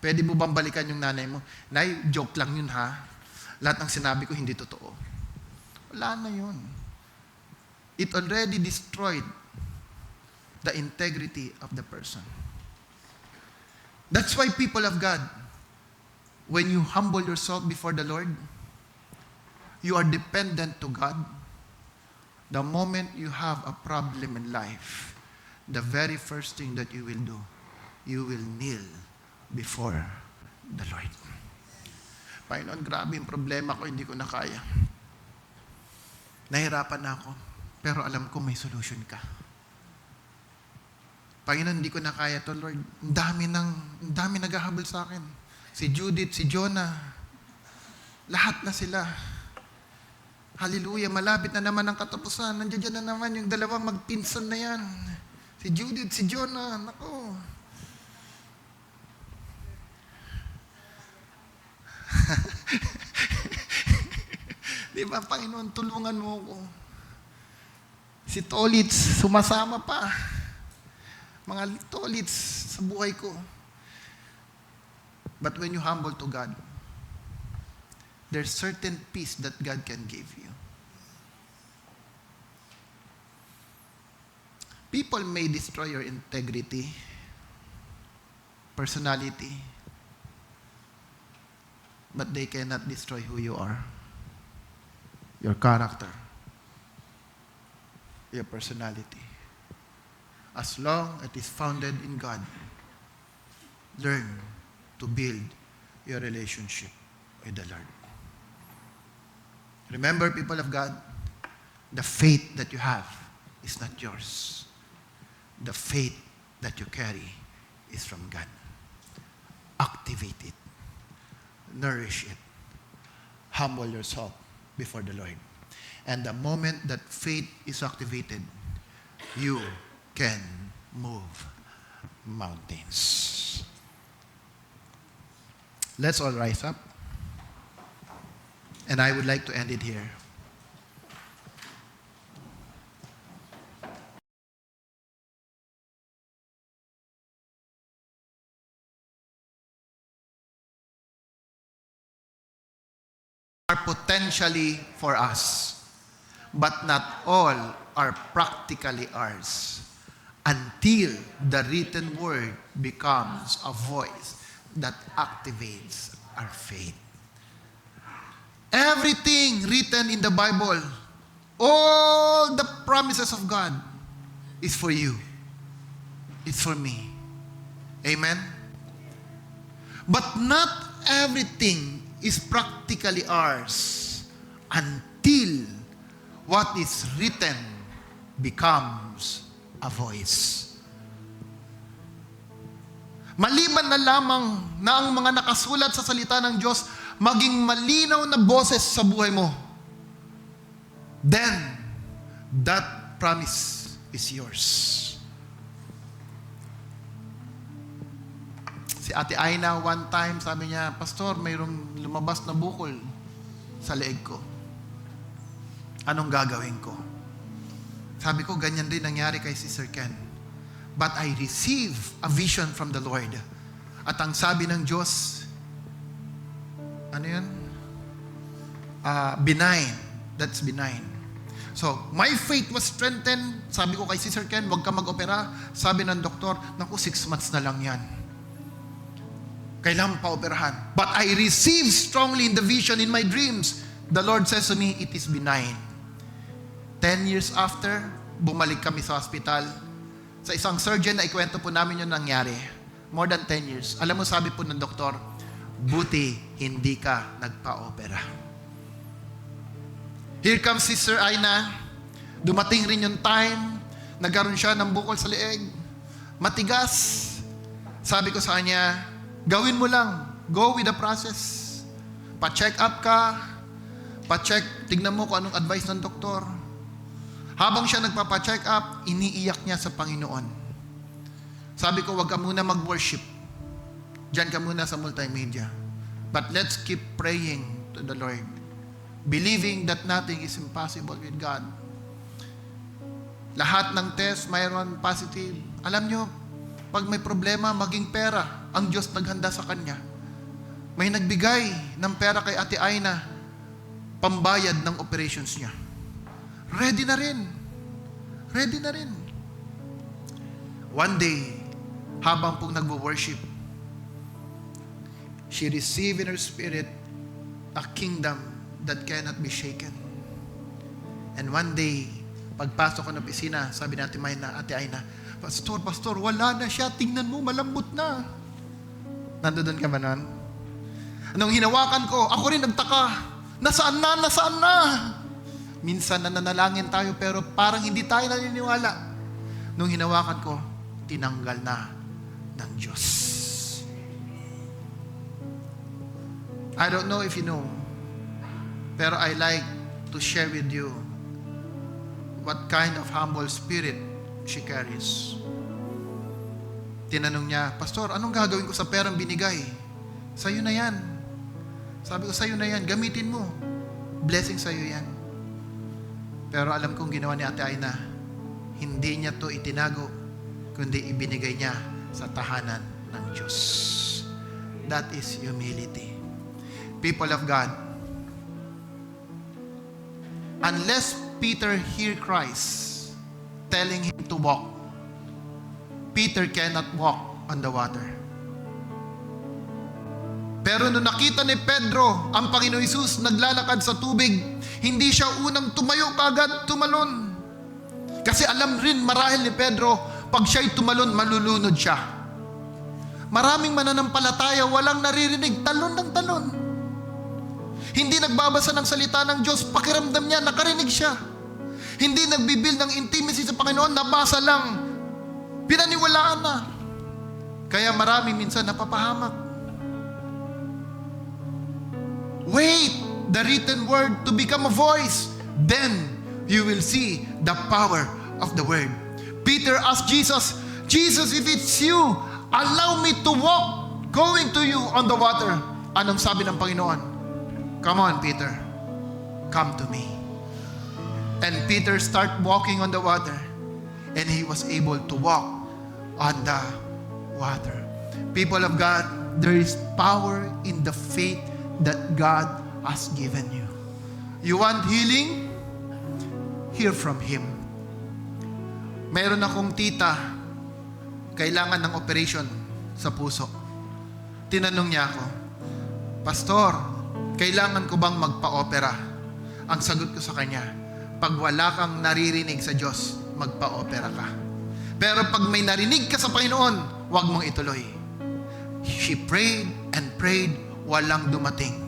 S1: Pwede mo bang balikan yung nanay mo? Nay, joke lang yun ha. Lahat ng sinabi ko hindi totoo. Wala na yun. It already destroyed the integrity of the person. That's why people of God, when you humble yourself before the Lord, you are dependent to God. The moment you have a problem in life, the very first thing that you will do, you will kneel before the Lord. Panginoon, grabe yung problema ko, hindi ko na kaya. Nahirapan na ako. Pero alam ko may solution ka. Panginoon, hindi ko na kaya to, Lord. Ang dami naghahabol sa akin. Si Judith, si Jonah, lahat na sila. Hallelujah, malapit na naman ang katapusan. Nandiyan na naman yung dalawang magpinsan na yan. Si Judith, si Jonah, nako. Di ba, Panginoon, tulungan mo ko. Si Tolits, sumasama pa. Mga Tolits sa buhay ko. But when you humble to God, there's certain peace that God can give you. People may destroy your integrity, personality, but they cannot destroy who you are, your character, your personality. As long as it is founded in God, learn to build your relationship with the Lord. Remember, people of God, the faith that you have is not yours. The faith that you carry is from God. Activate it. Nourish it. Humble yourself before the Lord. And the moment that faith is activated, you can move mountains. Let's all rise up. And I would like to end it here. Are potentially for us, but not all are practically ours until the written word becomes a voice that activates our faith. Everything written in the Bible, all the promises of God is for you. It's for me. Amen? But not everything is practically ours until what is written becomes a voice. Maliban na lamang na ang mga nakasulat sa salita ng Diyos maging malinaw na boses sa buhay mo, then that promise is yours. Si Ate Aina, one time, sabi niya, Pastor, mayroong lumabas na bukol sa leeg ko. Anong gagawin ko? Sabi ko, ganyan din nangyari kay Sister Ken. But I receive a vision from the Lord. At ang sabi ng Diyos, ano yun? Benign. That's benign. So, my faith was strengthened. Sabi ko kay Sister Ken, huwag ka mag-opera. Sabi ng doktor, naku, 6 months na lang yan. Kailangan pa-operahan. But I received strongly in the vision in my dreams. The Lord says to me, it is benign. 10 years after, bumalik kami sa hospital. Sa isang surgeon na ikwento po namin yung nangyari. More than 10 years. Alam mo, sabi po ng doktor, buti hindi ka nagpa-opera. Here comes Sister Aina. Dumating rin yung time, nagkaroon siya ng bukol sa leeg. Matigas. Sabi ko sa kanya, gawin mo lang. Go with the process. Pa-check up ka, tignan mo kung anong advice ng doktor. Habang siya nagpapa-check up, iniiyak niya sa Panginoon. Sabi ko, wag ka muna mag-worship. Diyan ka muna sa multimedia. But let's keep praying to the Lord, believing that nothing is impossible with God. Lahat ng test, mayroon positive. Alam nyo, pag may problema, maging pera, ang Diyos naghanda sa kanya. May nagbigay ng pera kay Ate Aina, pambayad ng operations niya. Ready na rin. Ready na rin. One day, habang pong nagwo-worship, she received in her spirit a kingdom that cannot be shaken. And one day, pagpasok ko ng opisina, sabi natin Ate Aina, Pastor, wala na siya. Tingnan mo, malambot na. Nandoon ka ba nun? Anong hinawakan ko, ako rin nagtaka. Nasaan na? Minsan nananalangin tayo pero parang hindi tayo naniniwala. Nung hinawakan ko, tinanggal na ng Diyos. I don't know if you know, pero I like to share with you what kind of humble spirit she carries. Tinanong niya, Pastor, anong gagawin ko sa perang binigay? Sa'yo na yan. Sabi ko, sa'yo na yan. Gamitin mo. Blessing sa'yo yan. Pero alam kong ginawa ni Ate Aina, hindi niya to itinago, kundi ibinigay niya sa tahanan ng Diyos. That is humility. People of God, unless Peter hear Christ telling him to walk, Peter cannot walk on the water. Pero nung nakita ni Pedro ang Panginoon Hesus naglalakad sa tubig, hindi siya unang tumayo kagad tumalon. Kasi alam rin marahil ni Pedro, pag siya'y tumalon, malulunod siya. Maraming mananampalataya, walang naririnig, talon ng talon. Hindi nagbabasa ng salita ng Diyos, pakiramdam niya, nakarinig siya. Hindi nagbibuild ng intimacy sa Panginoon, nabasa lang, pinaniwalaan na. Kaya marami minsan napapahamak. Wait the written word to become a voice. Then you will see the power of the word. Peter asked Jesus, if it's you, allow me to walk going to you on the water. Anong sabi ng Panginoon? Come on, Peter. Come to me. And Peter started walking on the water. And he was able to walk on the water. People of God, there is power in the faith that God has given you. You want healing? Hear from Him. Mayroon akong tita, kailangan ng operation sa puso. Tinanong niya ako, Pastor, kailangan ko bang magpa-opera? Ang sagot ko sa kanya, pag wala kang naririnig sa Diyos, magpa-opera ka. Pero pag may narinig ka sa Panginoon, huwag mong ituloy. She prayed and prayed, walang dumating.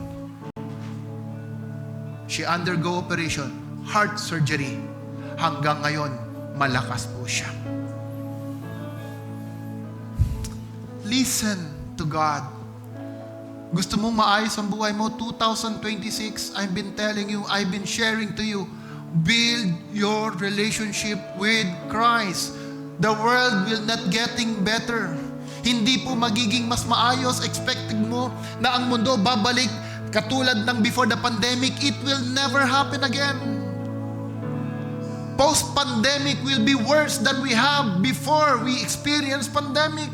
S1: She undergo operation, heart surgery. Hanggang ngayon, malakas po siya. Listen to God. Gusto mong maayos ang buhay mo, 2026, I've been telling you, I've been sharing to you, build your relationship with Christ. The world will not getting better. Hindi po magiging mas maayos. Expecting mo na ang mundo babalik katulad ng before the pandemic. It will never happen again. Post-pandemic will be worse than we have before we experience pandemic.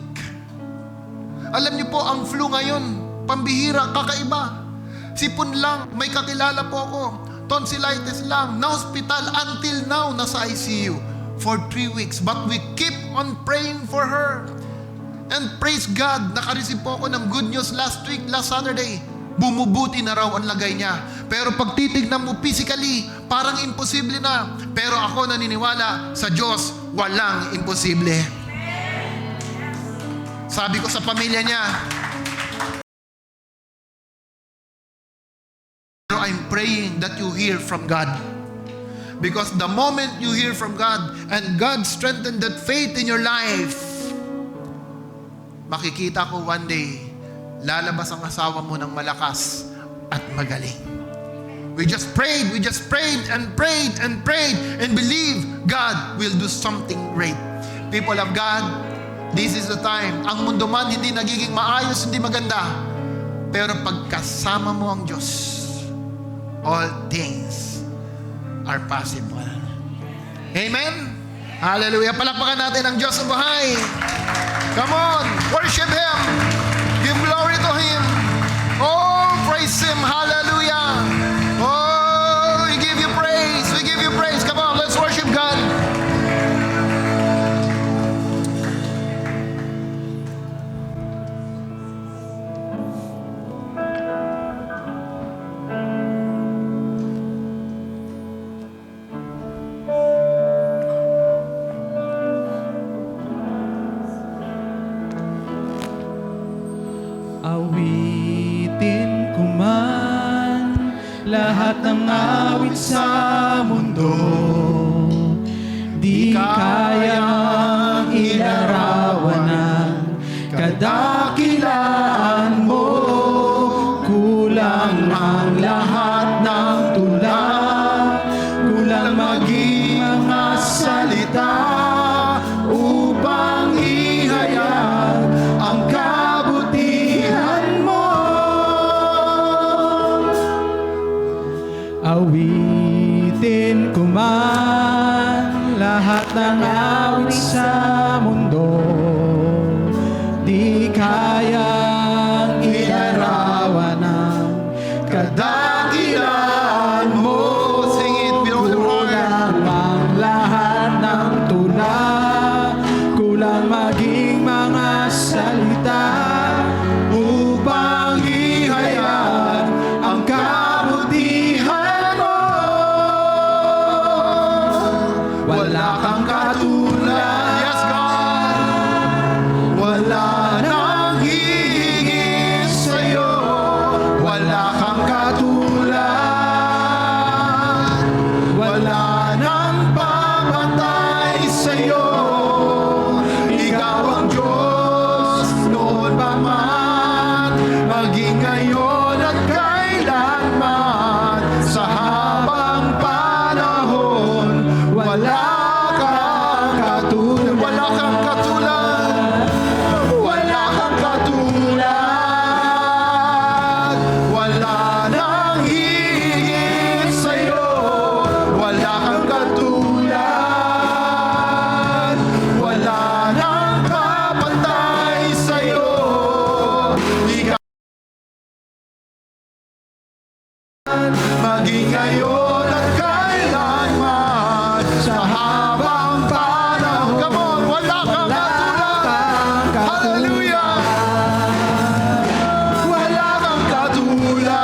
S1: Alam niyo po, ang flu ngayon, pambihira, kakaiba. Sipon lang, may kakilala po ako. Tonsillitis lang, na-hospital until now, nasa ICU for 3 weeks. But we keep on praying for her. And praise God, nakareceive po ako ng good news last week, last Saturday. Bumubuti na raw ang lagay niya. Pero pag titignan mo physically, parang imposible na. Pero ako naniniwala sa Diyos, walang imposible. Sabi ko sa pamilya niya, I'm praying that you hear from God. Because the moment you hear from God and God strengthen that faith in your life, makikita ko one day, lalabas ang asawa mo ng malakas, at magaling. We just prayed and prayed and believe God will do something great. People of God, this is the time. Ang mundo man hindi nagiging maayos, hindi maganda. Pero pagkasama mo ang Diyos, all things are possible. Amen? Hallelujah. Palakpakan natin ang Diyos ng buhay. Come on, worship Him. Give glory to Him. Oh, praise Him. Hallelujah. Oh, we give you praise. We give you praise. Come on, let's worship God.
S2: Awitin ko man lahat ng awit sa mundo, di kayang ilarawan ang kadakilaan mo. Kulang ang lahat ng tula, kulang maging mga salita upang ihayag ang kabutihan mo. Awitin ko man lahat ng awit sa mundo, di kayang ilarawan ang kadakilaan mo.
S1: Sing it, beautiful Lord.
S2: Kulang ang lahat ng tula, kulang maging mga salita upang ihayag ang kabutihan mo. Wala kang katulad,
S1: Yes, God.
S2: wala nang higit sa'yo. Wala kang katulad, wala nang papatay sa'yo. Ikaw ang Diyos noon pa man, maging ngayon at kailanman. Sa habang panahon, wala kang katulad.
S1: Wala kang katulad.
S2: Wala kang katulad, wala nang higit sa'yo. Wala kang katulad, wala nang kapantay sa'yo. Ikaw maging ngayon at kailanman. Sa habang panahon,
S1: Come on, wala kang katulad. Hallelujah.
S2: wala kang katulad,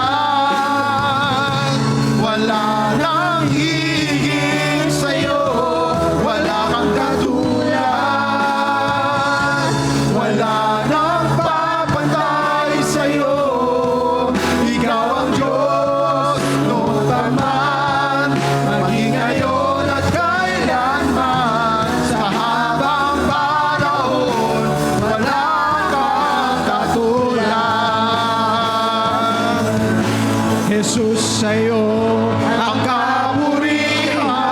S2: wala nang higit sa'yo. Wala kang katulad, wala nang papantay sa'yo. Ikaw ang Diyos noon pa man, maging ngayon at kailanman. Sa habang panahon, wala kang katulad. Jesus, sa'yo ang kapurihan.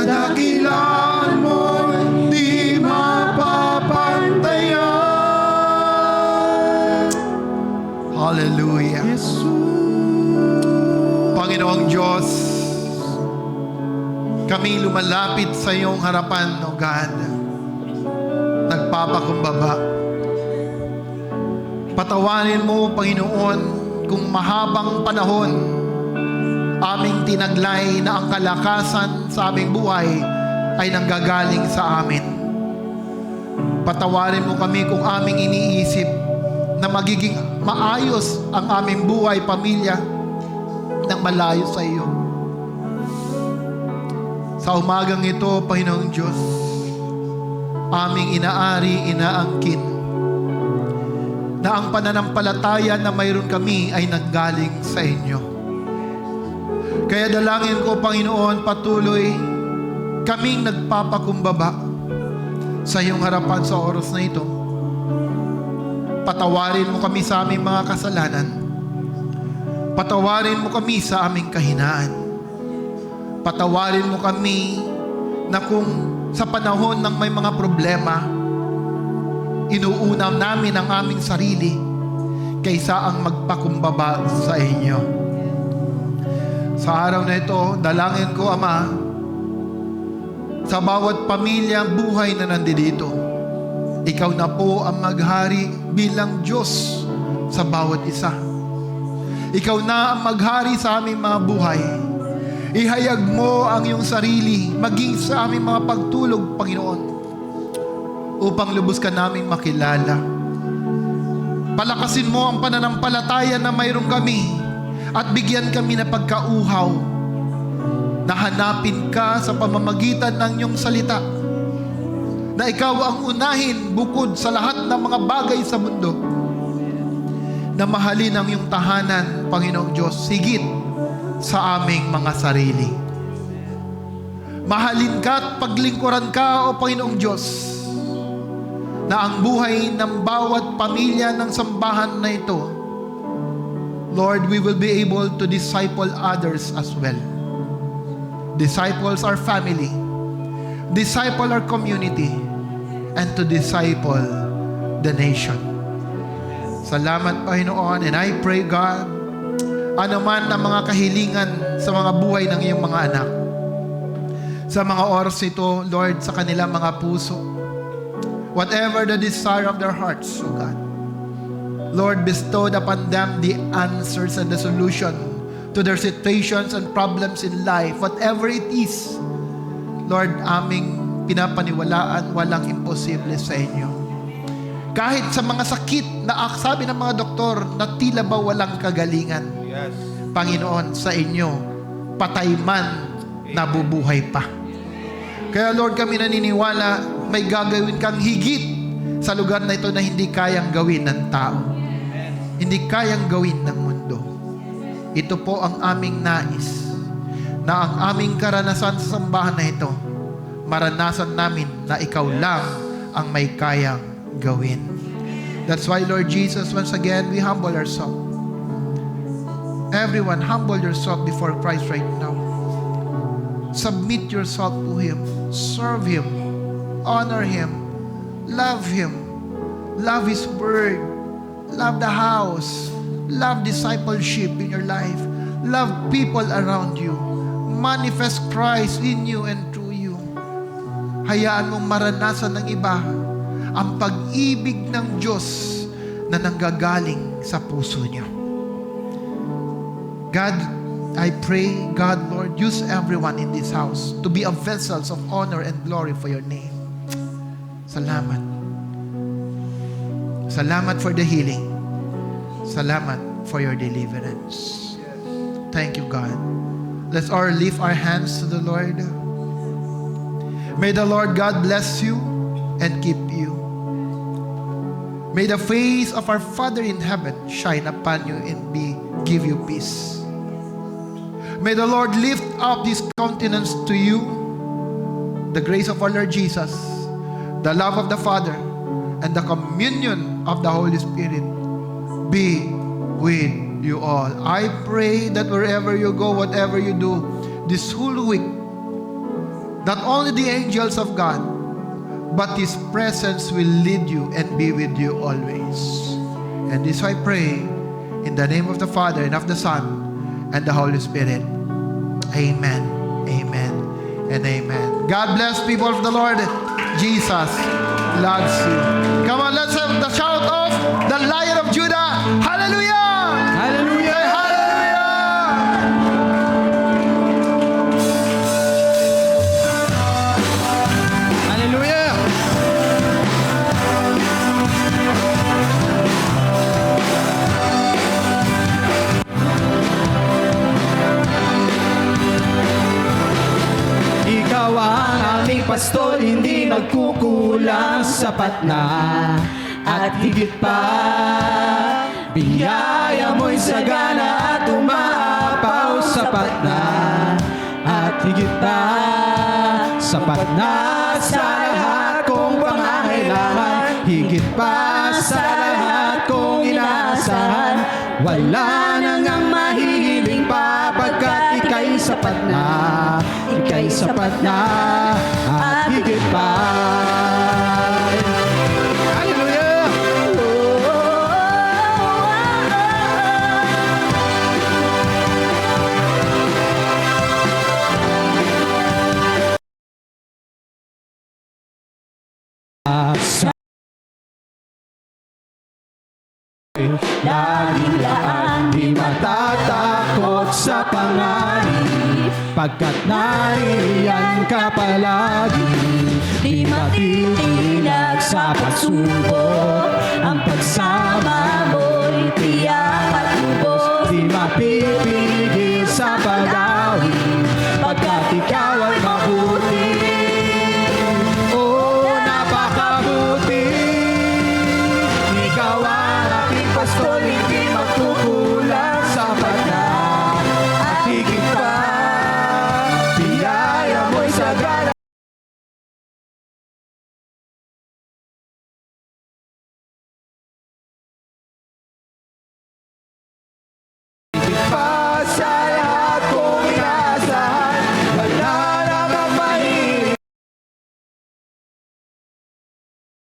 S2: kadakilaan mo di mapapantayan.
S1: Hallelujah.
S2: Jesus.
S1: Panginoong Diyos, kami lumalapit sa iyong harapan, O God. Nagpapakumbaba. Patawarin mo, Panginoon, kung mahabang panahon aming tinaglay na ang kalakasan sa aming buhay ay nanggagaling sa amin. Patawarin mo kami kung aming iniisip na magiging maayos ang aming buhay, pamilya, nang malayo sa iyo. Sa umagang ito, Panginoong Diyos, aming inaari, inaangkin na ang pananampalataya na mayroon kami ay nanggaling sa inyo. Kaya dalangin ko, Panginoon, patuloy kaming nagpapakumbaba sa iyong harapan sa oras na ito. Patawarin mo kami sa aming mga kasalanan. Patawarin mo kami sa aming kahinaan. Patawarin mo kami na kung sa panahon ng may mga problema, inuuna namin ang aming sarili kaysa ang magpakumbaba sa inyo. Sa araw na ito, dalangin ko, Ama, sa bawat pamilya, buhay na nandito, ikaw na po ang maghari bilang Diyos sa bawat isa. Ikaw na ang maghari sa aming mga buhay. Ihayag mo ang iyong sarili, maging sa aming mga pagtulog, Panginoon, upang lubos ka naming makilala. Palakasin mo ang pananampalataya na mayroon kami at bigyan kami na pagkauhaw na hanapin ka sa pamamagitan ng iyong salita, na ikaw ang unahin bukod sa lahat ng mga bagay sa mundo, na mahalin ang iyong tahanan, Panginoong Diyos, higit sa aming mga sarili. Mahalin ka at paglingkuran ka, O Panginoong Diyos, na ang buhay ng bawat pamilya ng sambahan na ito, Lord, we will be able to disciple others as well. Disciples our family, disciple our community, and to disciple the nation. Salamat, Panginoon, and I pray, God, ano man ang mga kahilingan sa mga buhay ng iyong mga anak, sa mga oras ito, Lord, sa kanilang mga puso, whatever the desire of their hearts, O God, Lord, bestowed upon them the answers and the solution to their situations and problems in life, whatever it is. Lord, aming pinapaniwalaan, walang imposible sa inyo. Kahit sa mga sakit na sabi ng mga doktor na tila ba walang kagalingan,
S2: Yes.
S1: Panginoon, sa inyo, patay man, nabubuhay pa. Kaya Lord, kami naniniwala, may gagawin kang higit sa lugar na ito na hindi kayang gawin ng tao. Hindi kayang gawin ng mundo. Ito po ang aming nais, na ang aming karanasan sa sambahan na ito, maranasan namin na ikaw lang ang may kayang gawin. That's why, Lord Jesus, once again, we humble ourselves. Everyone, humble yourself before Christ right now. Submit yourself to Him. Serve Him. Honor Him. Love Him. Love His Word. Love the house. Love discipleship in your life. Love people around you. Manifest Christ in you and through you. Hayaan mong maranasan ng iba ang pag-ibig ng Diyos na nanggagaling sa puso niyo. God, I pray, God, Lord, use everyone in this house to be a vessels of honor and glory for your name. Salamat. Salamat for the healing. Salamat for your deliverance. Thank you, God. Let's all lift our hands to the Lord. May the Lord God bless you and keep you. May the face of our Father in heaven shine upon you and give you peace. May the Lord lift up His countenance to you, the grace of our Lord Jesus, the love of the Father, and the communion of the Holy Spirit be with you all. I pray that wherever you go, whatever you do, this whole week, Not only the angels of God, but His presence will lead you and be with you always. And this I pray in the name of the Father and of the Son and the Holy Spirit. Amen. Amen. And amen. God bless, people of the Lord. Jesus loves you. Come on, let's have the shout of the Lion of Judah. Hallelujah!
S2: Hallelujah!
S3: Hallelujah!
S2: Ikaw ang aming pastol, hindi nagkukulang, sapat na at higit pa. Biyaya mo'y sagana at umaapaw, sapat na at higit pa. Sapat na sa lahat kong pangangailangan, higit pa sa lahat kong inaasahan. Wala nang ang mahihiling pa, pagkat ika'y sapat na, ika'y sapat na at higit pa. Hallelujah! Laging laan, di matatakot sa panganib, pagkat nariyan ka palagi. Di matitinag sa pagsubok, ang pagsama mo'y tiyak at lubos. Di mapipigil sa pag-awit, pagkat ikaw ay mabuti. Oh, napakabuti. Ikaw ang aking pastol, hindi magkukulang, sapat na at higit pa. Biyaya mo'y sagana. Higit pa sa lahat kong inaasahan, wala namang mahilig.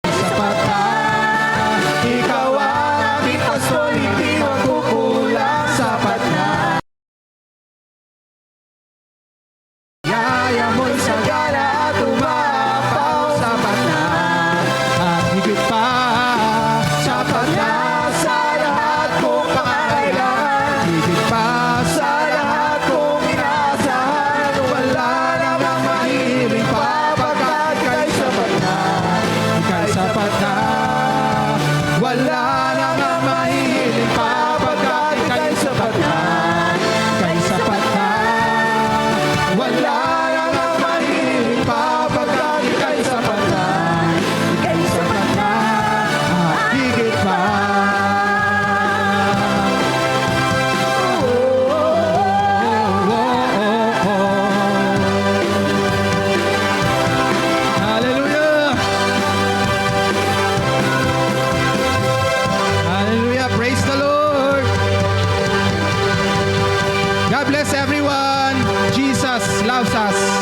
S2: Sapat na, ikaw ang aming pastol, hindi magkukulang, sapat na. Yaya mo'y sagana at umaapaw, sapat na at higit pa. Sapat na sa lahat kong pangangailangan, higit pa sa lahat kong inaasahan. Wala namang mahiling pa, pagkat ika'y sapat na, ika'y sapat na. Wala namang mahiling pa, pagkat ika'y sapat na, ika'y sapat na. Wala namang mahiling pa, pagkat ika'y sapat na, ika'y sapat na at higit pa. Hallelujah! Hallelujah! Praise the Lord! God bless everyone! Jesus loves us!